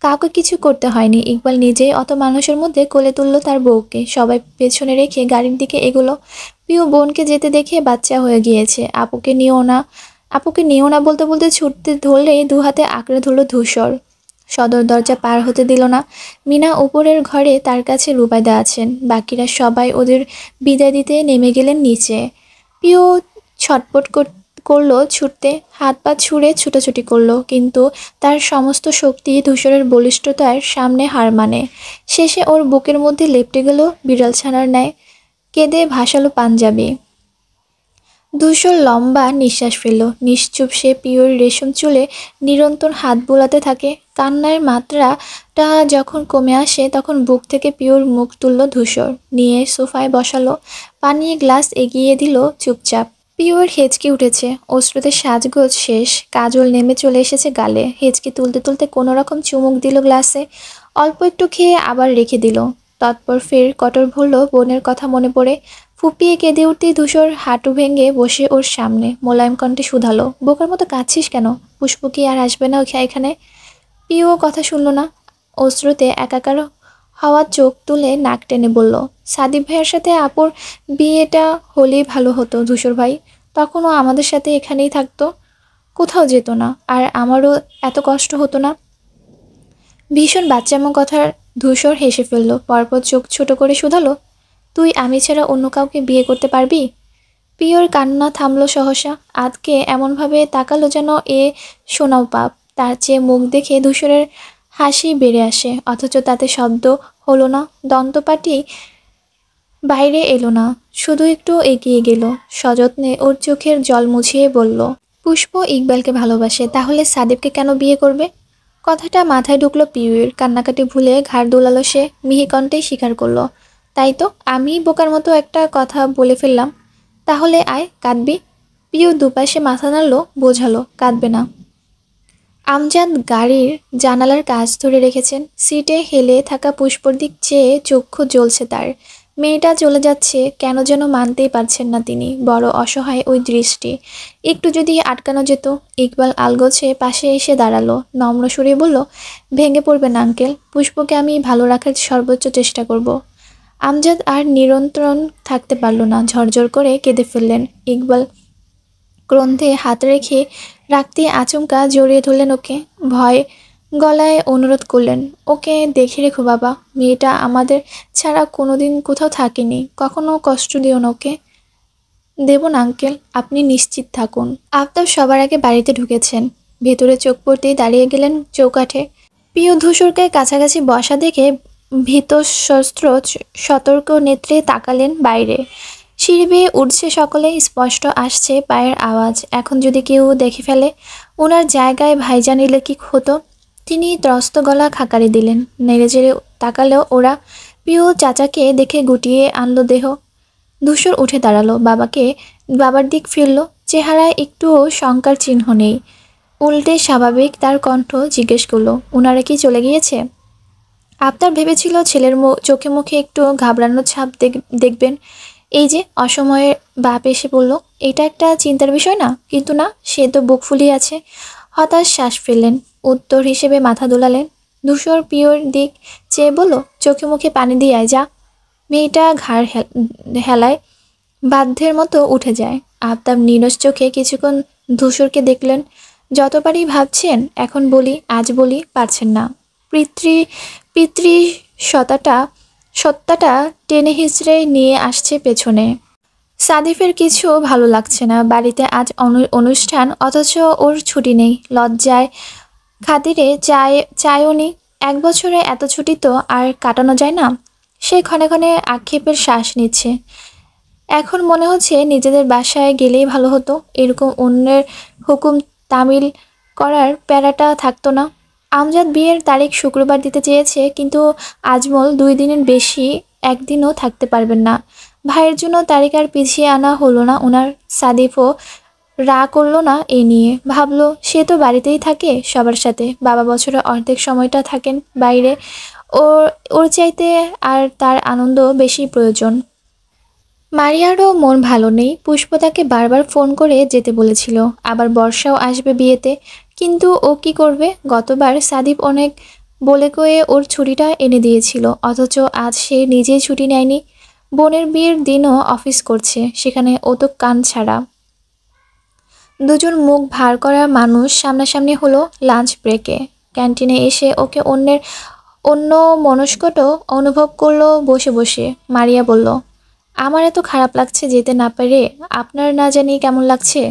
কাউকে কিছু করতে হয়নি, ইকবাল নিজেই অত মানুষের মধ্যে কোলে তুলল তার বউকে। সবাই পেছনে রেখে গাড়ির দিকে এগোলো। প্রিয় বোনকে যেতে দেখে বাচ্চা হয়ে গিয়েছে। আপুকে নিও না বলতে বলতে ছুটতে ধরলেই দু হাতে আঁকড়ে ধরল ধূসর। সদর দরজা পার হতে দিল না। মিনা উপরের ঘরে, তার কাছে রুবাইদা আছেন। বাকিরা সবাই ওদের বিদায় দিতে নেমে গেলেন নিচে। পিও ছটপট করলো ছুটতে, হাত পা ছুঁড়ে ছুটাছুটি করলো, কিন্তু তার সমস্ত শক্তি ধূসরের বলিষ্ঠতার সামনে হার মানে। শেষে ওর বুকের মধ্যে লেপ্টে গেল বিড়াল ছানার ন্যায়। কেঁদে ভাসালো পাঞ্জাবি। ধূসর লম্বা নিঃশ্বাস ফেলল। নিশ্চুপ সে পিওর রেশম চুলে নিরন্তর হাত বোলাতে থাকে। কান্নার মাত্রাটা যখন কমে আসে, তখন বুক থেকে পিওর মুখ তুলল ধূসর, নিয়ে সোফায় বসালো। পানির গ্লাস এগিয়ে দিল চুপচাপ। পিওর হেঁচকি উঠেছে, অশ্রুতে সাজগোজ শেষ, কাজল নেমে চলে এসেছে গালে। হেঁচকি তুলতে তুলতে কোনো রকম চুমুক দিল গ্লাসে, অল্প একটু খেয়ে আবার রেখে দিল। তৎপর ফের কটর ভরল বোনের কথা মনে পড়ে। ফুপিয়ে কেঁদে উঠতেই ধূসর হাঁটু ভেঙে বসে ওর সামনে মোলায়েম কণ্ঠে শুধালো, বোকার মতো কাঁদছিস কেন? পুষ্প কি আর আসবে না এখানে? পিও কথা শুনল না, অশ্রুতে একাকার হওয়া চোখ তুলে নাক টেনে বলল, সাদিপ ভাইয়ের সাথে আপুর বিয়েটা হলেই ভালো হতো ধূসর ভাই। তখনও আমাদের সাথে এখানেই থাকতো, কোথাও যেত না, আর আমারও এত কষ্ট হতো না। ভীষণ বাচ্চামো কথার ধূসর হেসে ফেলল, পরপর চোখ ছোট করে শুধালো, তুই আমি ছাড়া অন্য কাউকে বিয়ে করতে পারবি? পিওর কান্না থামলো সহসা, আজকে এমনভাবে তাকালো যেন এ শোনাও পাপ। তার চেয়ে মুখ দেখে ধূসরের হাসি বেড়ে আসে, অথচ তাতে শব্দ হলো না, দন্তপাটি বাইরে এলো না, শুধু একটু এগিয়ে গেল, সযত্নে ওর চোখের জল মুছিয়ে বলল, পুষ্প ইকবালকে ভালোবাসে, তাহলে সাদিবকে কেন বিয়ে করবে? কথাটা মাথায় ঢুকলো পিউয়ের, কান্নাকাটি ভুলে ঘাড় দোলালো সে, মিহিকণ্ঠেই স্বীকার করলো, তাই তো, আমি বোকার মতো একটা কথা বলে ফেললাম। তাহলে আয়, কাঁদবি? পিউ দুপাশে মাথা নাড়ল, বোঝালো, কাঁদবে না। আমজাদ গাড়ির জানালার কাছ ধরে রেখেছেন, সিটে হেলে থাকা পুষ্পর দিক চেয়ে চক্ষু জ্বলছে তার। মেয়েটা চলে যাচ্ছে, কেন যেন মানতেই পারছেন না তিনি, বড় অসহায় ওই দৃষ্টি। একটু যদি আটকানো যেত। ইকবাল আলগোছে পাশে এসে দাঁড়ালো, নম্র সুরে বলল, ভেঙে পড়বেন আঙ্কেল, পুষ্পকে আমি ভালো রাখার সর্বোচ্চ চেষ্টা করব। আমজাদ আর নিয়ন্ত্রণ থাকতে পারল না, ঝরঝর করে কেঁদে ফেললেন। ইকবাল ক্রন্ধে হাত রেখে রাখতে আচমকা জড়িয়ে ধরলেন ওকে, ভয় গলায় অনুরোধ করলেন, ওকে দেখে রেখো বাবা, মেয়েটা আমাদের ছাড়া কোনোদিন কোথাও থাকেনি, কখনো কষ্ট দিও না ওকে। দেব না আঙ্কেল, আপনি নিশ্চিত থাকুন। আফতাব সবার আগে বাড়িতে ঢুকেছেন, ভেতরে চোখ পড়তেই দাঁড়িয়ে গেলেন চৌকাঠে। প্রিয় ধূসরকে কাছাকাছি বসা দেখে ভীতসস্ত্র সতর্ক নেত্রে তাকালেন বাইরে। সিঁড়ি বেয়ে উঠছে সকলে, স্পষ্ট আসছে পায়ের আওয়াজ। এখন যদি কেউ দেখে ফেলে, ওনার জায়গায় ভাইজান এলে কি হতো? তিনি ত্রস্ত গলা খাকারি দিলেন, নেড়েচেড়ে তাকালেও ওরা। প্রিয় চাচাকে দেখে গুটিয়ে আনলো দেহ। ধূসর উঠে দাঁড়ালো, বাবার দিক ফিরল, চেহারায় একটুও শঙ্কার চিহ্ন নেই, উল্টে স্বাভাবিক তার কণ্ঠ জিজ্ঞেস করলো, ওনারা কি চলে গিয়েছে? আফতাব ভেবেছিল ছেলের চোখে মুখে একটু ঘাবড়ানোর ছাপ দেখবেন, এই যে অসময়ে বাপ এসে বলল, এটা একটা চিন্তার বিষয় না, কিন্তু না, সে তো বুক ফুলিয়ে আছে। হতাশ শ্বাস ফেললেন, উত্তর হিসেবে মাথা দোলালেন। ধূসর পিওর দিক চেয়ে বলল, চোখে মুখে পানি দিয়ে আয় যা। মেয়েটা ঘাড় হেলায়, বাধ্যের মতো উঠে যায়। আফতাব নিরস চোখে কিছুক্ষণ ধূসরকে দেখলেন, যতবারই ভাবছেন এখন বলি, আজ বলি, পারছেন না। পিতৃ সত্তাটা টেনে হিচড়ে নিয়ে আসছে পেছনে। সাদিফের কিছু ভালো লাগছে না, বাড়িতে আজ অনুষ্ঠান, অথচ ওর ছুটি নেই। লজ্জায় খাতিরে চায়ও নি, 1 বছরে এত ছুটি তো আর কাটানো যায় না। সে ক্ষণে ক্ষণে আক্ষেপের শ্বাস নিচ্ছে। এখন মনে হচ্ছে নিজেদের বাসায় গেলেই ভালো হতো, এরকম অন্যের হুকুম তামিল করার প্যারাটা থাকতো না। আমজাদ বিয়ের তারিখ শুক্রবার দিতে চেয়েছে, কিন্তু আজমল 2 দিনের বেশি একদিনও থাকতে পারবেন না। ভাইয়ের জন্য তারিখ আর পিছিয়ে আনা হলো না ওনার। সাদিফও রা করলো না এ নিয়ে, ভাবলো সে তো বাড়িতেই থাকে সবার সাথে, বাবা বছরের অর্ধেক সময়টা থাকেন বাইরে, ওর চাইতে আর তার আনন্দ বেশি প্রয়োজন। মারিয়ারও মন ভালো নেই, পুষ্প তাকে বারবার ফোন করে যেতে বলেছিল, আবার বর্ষাও আসবে বিয়েতে, কিন্তু ও কি করবে? গতবার সাদিপ অনেক বলে কয়ে ওর ছুটিটা এনে দিয়েছিল, অথচ আজ সে নিজেই ছুটি নেয়নি। বোনের বিয়ের দিনও অফিস করছে, সেখানে ও তো কান ছাড়া। দুজন মুখ ভার করা মানুষ সামনাসামনি হলো লাঞ্চ ব্রেকে। ক্যান্টিনে এসে ওকে অন্য মনস্কটও অনুভব করলো বসে বসে। মারিয়া বলল, আমার এত খারাপ লাগছে যেতে না পেরে, আপনার না জানি কেমন লাগছে।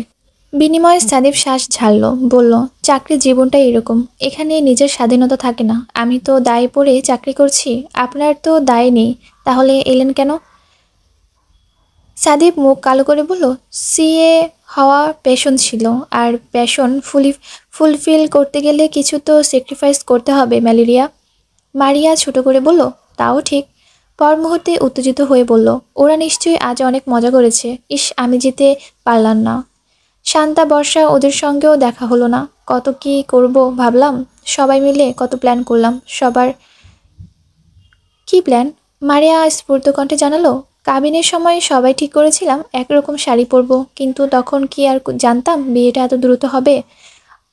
বিনিময়ে সাদিপ শ্বাস ঝাড়ল, বলল, চাকরির জীবনটাই এরকম, এখানে নিজের স্বাধীনতা থাকে না। আমি তো দায়ে পড়ে চাকরি করছি, আপনার তো দায় নেই, তাহলে এলেন কেন? সাদিপ মুখ কালো করে বলল, সিএ হওয়া প্যাশন ছিল, আর প্যাশন ফুলফিল করতে গেলে কিছু তো স্যাক্রিফাইস করতে হবে ম্যালেরিয়া। মারিয়া ছোট করে বলল, তাও ঠিক। পর মুহূর্তে উত্তেজিত হয়ে বলল, ওরা নিশ্চয়ই আজ অনেক মজা করেছে। ইস, আমি যেতে পারলাম না। শান্তা, বর্ষা, ওদের সঙ্গেও দেখা হলো না। কত কি করব ভাবলাম, সবাই মিলে কত প্ল্যান করলাম। সবার কি প্ল্যান? মারিয়া স্ফূর্ত কণ্ঠে জানালো, কাবিনের সময় সবাই ঠিক করেছিলাম একরকম শাড়ি পরবো, কিন্তু তখন কি আর জানতাম বিয়েটা এত দ্রুত হবে।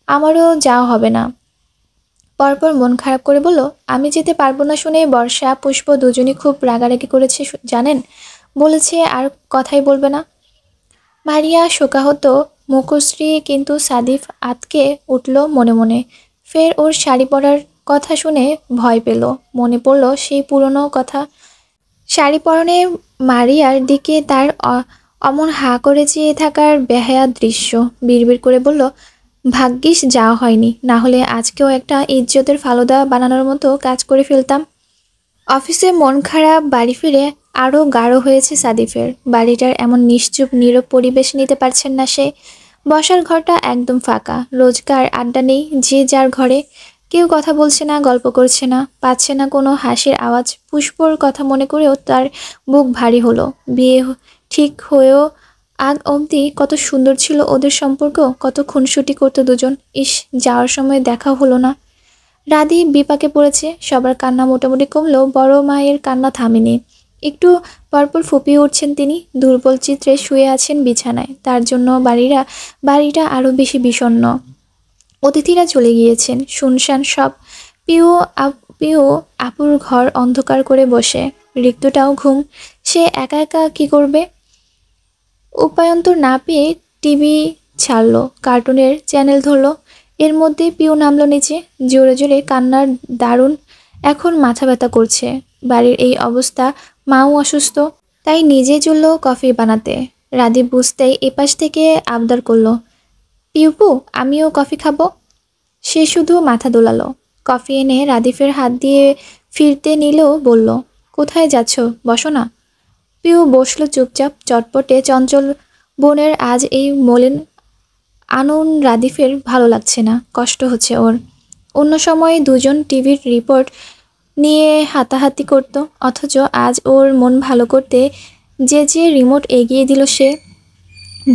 আমারও যাওয়া হবে না। পরপর মন খারাপ করে বলল, আমি যেতে পারবো না শুনে বর্ষা, পুষ্প দুজনই খুব রাগারাগি করেছে জানেন। বলেছে আর কথাই বলবে না। মারিয়া শোকাহত মুখশ্রী, কিন্তু সাদিফ আতকে উঠল মনে মনে। ফের ওর শাড়ি পরার কথা শুনে ভয় পেল। মনে পড়ল সেই পুরনো কথা। শাড়ি পরনে মারিয়ার দিকে তার অমন হাঁ করে চেয়ে থাকার বেহায়া দৃশ্য। বিড়বিড় করে বলল, ভাগ্যিস যাওয়া হয়নি, না হলে আজকেও একটা ইজ্জতের ফালুদা বানানোর মতো কাজ করে ফেলতাম। অফিসে মন খারাপ বাড়ি ফিরে আরও গাঢ় হয়েছে সাদিফের। বাড়িটার এমন নিশ্চুপ নীরব পরিবেশ নিতে পারছেন না সে। বসার ঘরটা একদম ফাঁকা, রোজকার আড্ডা নেই, যে যার ঘরে। কেউ কথা বলছে না, গল্প করছে না, পাচ্ছে না কোনো হাসির আওয়াজ। পুষ্পর কথা মনে করেও তার বুক ভারী হলো। বিয়ে ঠিক হয়েও আগ অবধি কত সুন্দর ছিল ওদের সম্পর্ক, কত খুনসুটি করতো দুজন। ইস, যাওয়ার সময় দেখা হলো না। রাধি বিপাকে পড়েছে। সবার কান্না মোটামুটি কমলেও বড় মায়ের কান্না থামেনি। একটু পরপর ফুপিয়ে উঠছেন তিনি। দুর্বল চিত্রে শুয়ে আছেন বিছানায়। তার জন্য বাড়িটা আরও বেশি বিষণ্ণ। অতিথিরা চলে গিয়েছেন, শুনশান সব। পিউ আপুর ঘর অন্ধকার করে বসে। রিক্তটাও ঘুম। সে একা একা কি করবে? উপায়ন্তর না পেয়ে টিভি ছাড়লো, কার্টুনের চ্যানেল ধরলো। এর মধ্যে পিউ নামলো নিচে। জোরে জোরে কান্নার দারুণ। এখন মাথা ব্যথা করছে। বাড়ির এই অবস্থা, মাও অসুস্থ। তাই নিজে চলল কফি বানাতে। রাধি বুঝতেই এপাশ থেকে আবদার করলো, পিউপু, আমিও কফি খাবো। সে শুধু মাথা দোলালো। কফি এনে রাদিফের হাত দিয়ে ফিরতে নিলেও বলল, কোথায় যাচ্ছ, বসো না। পিউ বসলো চুপচাপ। চটপটে চঞ্চল বোনের আজ এই মলিন আনন রাদিফের ভালো লাগছে না, কষ্ট হচ্ছে ওর। অন্য সময় দুজন টিভির রিপোর্ট নিয়ে হাতাহাতি করত, অথচ আজ ওর মন ভালো করতে যে রিমোট এগিয়ে দিল সে।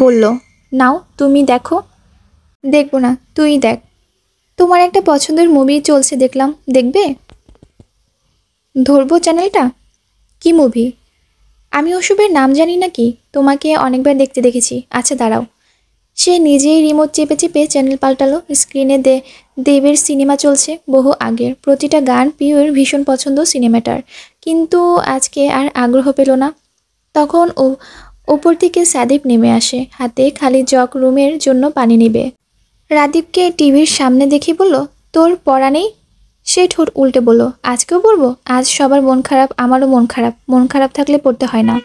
বলল, নাও তুমি দেখো। দেখব না, তুই দেখ। তোমার একটা পছন্দের মুভি চলছে দেখলাম, দেখবে? ধরবো চ্যানেলটা? কি মুভি? আমি ওসবের নাম জানি নাকি, তোমাকে অনেকবার দেখতে দেখেছি। আচ্ছা দাঁড়াও। সে নিজেই রিমোট চেপে চেপে চ্যানেল পাল্টালো। স্ক্রিনে দেবের সিনেমা চলছে, বহু আগের। প্রতিটা গান পিওর ভীষণ পছন্দ সিনেমাটার, কিন্তু আজকে আর আগ্রহ পেল না। তখন ওপর থেকে সাদিপ নেমে আসে, হাতে খালি জগ, রুমের জন্য পানি নিবে। রাদীপকে টিভির সামনে দেখে বলল, তোর পড়া নেই? সে ঠোঁট উল্টে বলল, আজকেও পড়বো? আজ সবার মন খারাপ, আমারও মন খারাপ। মন খারাপ থাকলে পড়তে হয় না।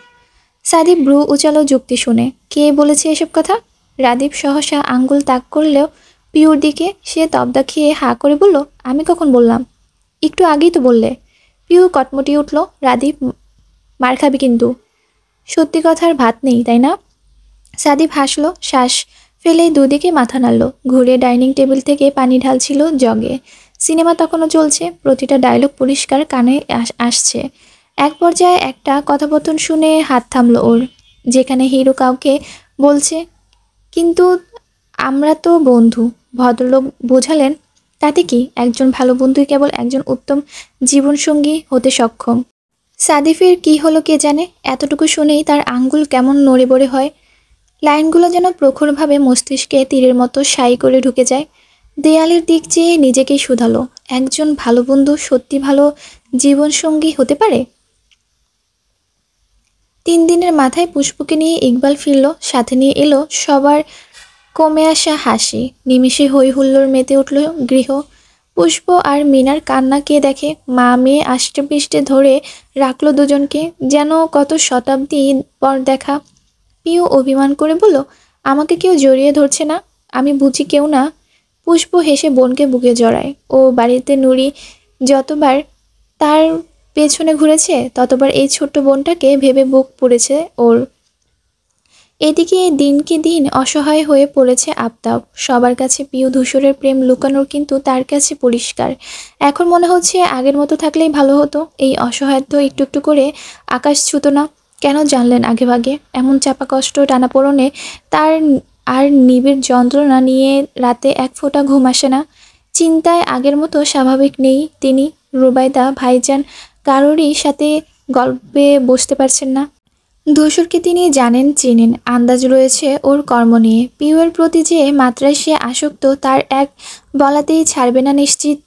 সাদিপ ব্রু উচালো যুক্তি শুনে। কে বলেছে এসব কথা? রাদীপ সহসা আঙ্গুল তাক করলেও পিউর দিকে। সে তবদা খেয়ে হাঁ করে বলল, আমি কখন বললাম? একটু আগেই তো বললে। পিউ কটমটিয়ে উঠল। রাদীপ, মার খাবি কিন্তু। সত্যি কথার ভাত নেই, তাই না? সাদিপ হাসলো, শ্বাস ফেলে দুদিকে মাথা নাড়ল। ঘুরে ডাইনিং টেবিল থেকে পানি ঢালছিল জগে। সিনেমা তখনও চলছে, প্রতিটা ডায়লগ পরিষ্কার কানে আসছে। এক পর্যায়ে একটা কথাবর্তন শুনে হাত থামলো ওর, যেখানে হিরো কাউকে বলছে, কিন্তু আমরা তো বন্ধু। ভদ্রলোক বোঝালেন, তাতে কি, একজন ভালো বন্ধুই কেবল একজন উত্তম জীবনসঙ্গী হতে সক্ষম। সাদিফের কি হলো কে জানে, এতটুকু শুনেই তার আঙ্গুল কেমন নড়ে বড়ে হয়। লাইনগুলো যেন প্রখরভাবে মস্তিষ্কে তীরের মতো সাই করে ঢুকে যায়। দেয়ালের দিক চেয়ে নিজেকেই শুধালো, একজন ভালো বন্ধু সত্যি ভালো জীবনসঙ্গী হতে পারে? 3 দিনের মাথায় পুষ্পকে নিয়ে ইকবাল ফিরল, সাথে নিয়ে এলো সবার কমে আসা হাসি। নিমিষে হই হুল্লোড় মেতে উঠল গৃহ। পুষ্প আর মিনার কান্না কে দেখে। মা মেয়ে আষ্টে পৃষ্ঠে ধরে রাখলো দুজনকে, যেন কত শতাব্দী পর দেখা। পিউ অভিমান করে বলল, আমাকে কেউ জড়িয়ে ধরছে না, আমি বুঝি কেউ না। পুষ্প হেসে বোনকে বুকে জড়ায়। ও বাড়িতে নুড়ি যতবার তার পেছনে ঘুরেছে, ততবার এই ছোট্ট বোনটাকে ভেবে বুক পুড়েছে ওর। এদিকে দিনকে দিন অসহায় হয়ে পড়েছে আফতাব। সবার কাছে পিউ ধূসরের প্রেম লুকানোর, কিন্তু তার কাছে পরিষ্কার। এখন মনে হচ্ছে আগের মতো থাকলেই ভালো হতো। এই অসহায়ত্ব একটু একটু করে আকাশ ছুতো না। কেন জানলেন আগেভাগে? এমন চাপা কষ্ট টানাপোড়েনে তার আর নিবিড় যন্ত্রণা নিয়ে রাতে এক ফোঁটা ঘুম আসে না। চিন্তায় আগের মতো স্বাভাবিক নেই তিনি। রুবাইদা, ভাইজান কারোরই সাথে গল্পে বসতে পারছেন না। ধূসরকে তিনি জানেন, চেনেন, আন্দাজ রয়েছে ওর কর্ম নিয়ে। পিউয়ের প্রতি যে মাত্রায় সে আসক্ত তার এক বলাতেই ছাড়বে না নিশ্চিত।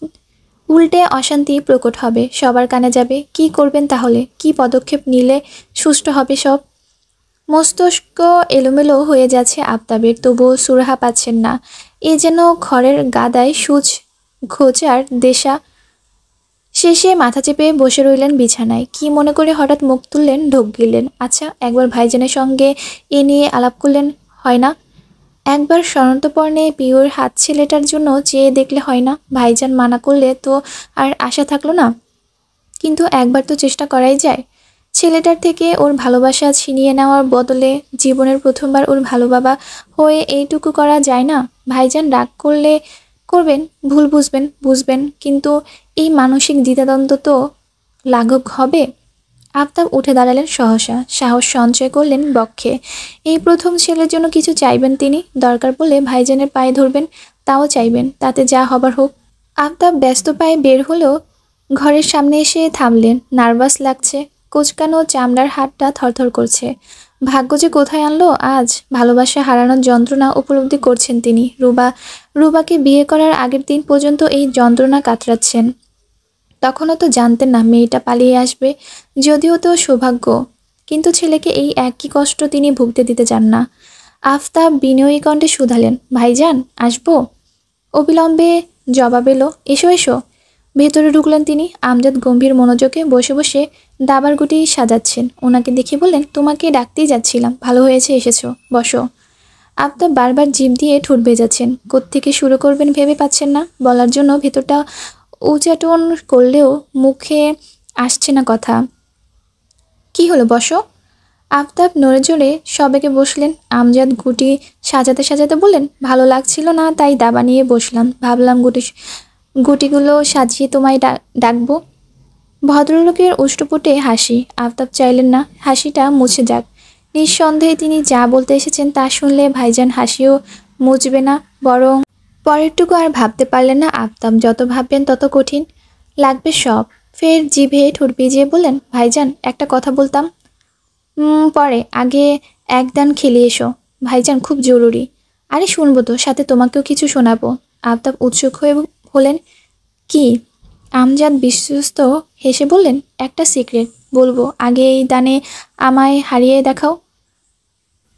উল্টে অশান্তি প্রকট হবে, সবার কানে যাবে। কি করবেন তাহলে? কি পদক্ষেপ নিলে সুষ্ঠু হবে সব? মস্তিষ্ক এলোমেলো হয়ে যাচ্ছে আফতাবের, তবুও সুরাহা পাচ্ছেন না। এ যেন খড়ের গাদায় সূচ ঘোচার দেশা। শেষে মাথা চেপে বসে রইলেন বিছানায়। কি মনে করে হঠাৎ মুখ তুললেন, ঢোক গিললেন। আচ্ছা, একবার ভাইজানের সঙ্গে এ নিয়ে আলাপ করলেন, হয় না? একবার সন্তর্পণে পিওর হাত ছেলেটার জন্য চেয়ে দেখলে হয় না? ভাইজান মানা করলে তো আর আশা থাকলো না, কিন্তু একবার তো চেষ্টা করাই যায়। ছেলেটার থেকে ওর ভালোবাসা ছিনিয়ে নেওয়ার বদলে জীবনের প্রথমবার ওর ভালো বাবা হয়ে এইটুকু করা যায় না? ভাইজান রাগ করলে করবেন, ভুল বুঝবেন বুঝবেন, কিন্তু এই মানসিক দ্বিধাদ্বন্দ্ব তো লাঘব হবে। আফতাব উঠে দাঁড়ালেন সহসা, সাহস সঞ্চয় করলেন বক্ষে। এই প্রথম ছেলের জন্য কিছু চাইবেন তিনি। দরকার পড়লে ভাইজানের পায়ে ধরবেন, তাও চাইবেন, তাতে যা হবার হোক। আফতাব ব্যস্ত পায়ে বের হলেও ঘরের সামনে এসে থামলেন। নার্ভাস লাগছে, কোঁচকানো চামড়ার হাতটা থরথর করছে। ভাগ্য যে কোথায় আনলো আজ। ভালোবাসা হারানোর যন্ত্রণা উপলব্ধি করছেন তিনি। রুবাকে বিয়ে করার আগের দিন পর্যন্ত এই যন্ত্রণা কাতরাচ্ছেন। তখনও তো জানতেন না মেয়েটা পালিয়ে আসবে, যদিও তো সৌভাগ্য, কিন্তু ছেলেকে এই একই কষ্ট তিনি ভুগতে দিতে চান না। আফতাব বিনয়ী কণ্ঠে শুধালেন, ভাইজান আসবো? অবিলম্বে জবাব এলো, এসো এসো। ভেতরে ঢুকলেন তিনি। আমজাদ গম্ভীর মনোযোগে বসে বসে দাবার গুটি সাজাচ্ছেন। ওনাকে দেখে বললেন, তোমাকে ডাকতেই যাচ্ছিলাম, ভালো হয়েছে এসেছো, বসো। আফতাব বারবার জিভ দিয়ে ঠোঁট ভেজাচ্ছেন। কোত্থেকে শুরু করবেন ভেবে পাচ্ছেন না। বলার জন্য ভেতরটা উচাটন করলেও মুখে আসছে না কথা। কি হলো, বসো। আফতাব নড়ে চড়ে সবেগে বসলেন। আমজাদ গুটি সাজাতে সাজাতে বললেন, ভালো লাগছিল না তাই দাবা নিয়ে বসলাম, ভাবলাম গুটিগুলো সাজিয়ে তোমায় ডাকবো। ভদ্রলোকের উষ্টপুটে হাসি। আফতাব চাইলেন না হাসিটা মুছে যাক। নিঃসন্দেহে তিনি যা বলতে এসেছেন তা শুনলে ভাইজান হাসিও মুছবে না, বরং পরেরটুকু আর ভাবতে পারলেন না আফতাব। যত ভাববেন তত কঠিন লাগবে সব। ফের জিভে ঠোঁট ভিজিয়ে বললেন, ভাইজান একটা কথা বলতাম। পরে, আগে এক দান খেলে এসো ভাইজান, খুব জরুরি। আরে শুনবো তো, সাথে তোমাকেও কিছু শোনাবো। আফতাব উৎসুক হয়ে হলেন, কি? আমজাদ বিশ্বস্ত হেসে বললেন, একটা সিক্রেট বলবো, আগে এই দানে আমায় হারিয়ে দেখাও।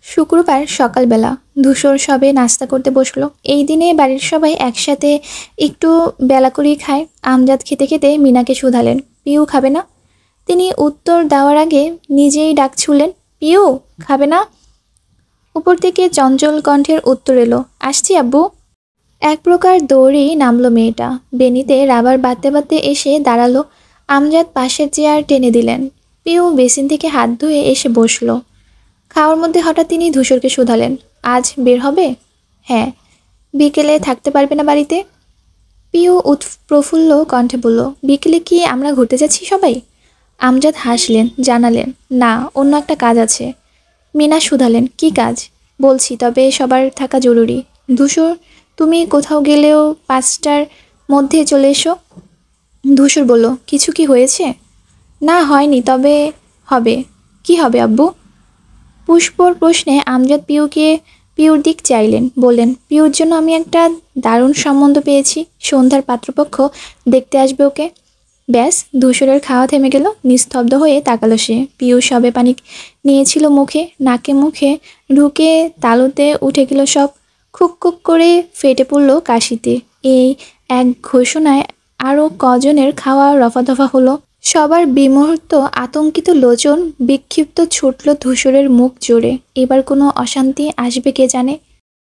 শুক্রবার সকালবেলা ধূসর সবে নাস্তা করতে বসলো। এই দিনে বাড়ির সবাই একসাথে একটু বেলা করেই খায়। আমজাদ খেতে খেতে মিনাকে শুধালেন, পিউ খাবে না? তিনি উত্তর দেওয়ার আগে নিজেই ডাক ছুড়লেন, পিউ খাবে না? উপর থেকে চঞ্চল কণ্ঠের উত্তর এলো, আসছি আব্বু। এক প্রকার দৌড়েই নামলো মেয়েটা। বেনিতে রাবার বাঁধতে বাঁধতে এসে দাঁড়ালো। আমজাদ পাশের চেয়ার টেনে দিলেন। পিউ বেসিন থেকে হাত ধুয়ে এসে বসলো। খাওয়ার মধ্যে হঠাৎ তিনি ধূসরকে শুধালেন, আজ বের হবে? হ্যাঁ। বিকেলে থাকতে পারবে না বাড়িতে? পিউ প্রফুল্ল কণ্ঠে বলল, বিকেলে কি আমরা ঘুরতে যাচ্ছি সবাই? আমজাদ হাসলেন, জানালেন, না, অন্য একটা কাজ আছে। মিনা শুধালেন, কি কাজ? বলছি, তবে সবার থাকা জরুরি। ধূসর, তুমি কোথাও গেলেও 5টার মধ্যে চলে এসো। ধূসর বলল, কিছু কি হয়েছে? না, হয়নি, তবে হবে। কি হবে আব্বু? পুষ্পর প্রশ্নে আমজাদ পিউর দিক চাইলেন। বললেন, পিউর জন্য আমি একটা দারুণ সম্বন্ধ পেয়েছি। সন্ধ্যার পাত্রপক্ষ দেখতে আসবে ওকে। ব্যাস, ধূসরের খাওয়া থেমে গেল। নিস্তব্ধ হয়ে তাকালো সে। পিউ সবে পানি নিয়েছিল মুখে, নাকে মুখে ঢুকে তালুতে উঠে গেল সব। খুক খুক করে ফেটে পড়ল কাশিতে। এই এক ঘোষণায় আরও কজনের খাওয়া রফাদফা হলো। সবার বিমুহূর্ত আতঙ্কিত লোচন বিক্ষিপ্ত ছুটল ধূসরের মুখ জুড়ে। এবার কোনো অশান্তি আসবে কে জানে।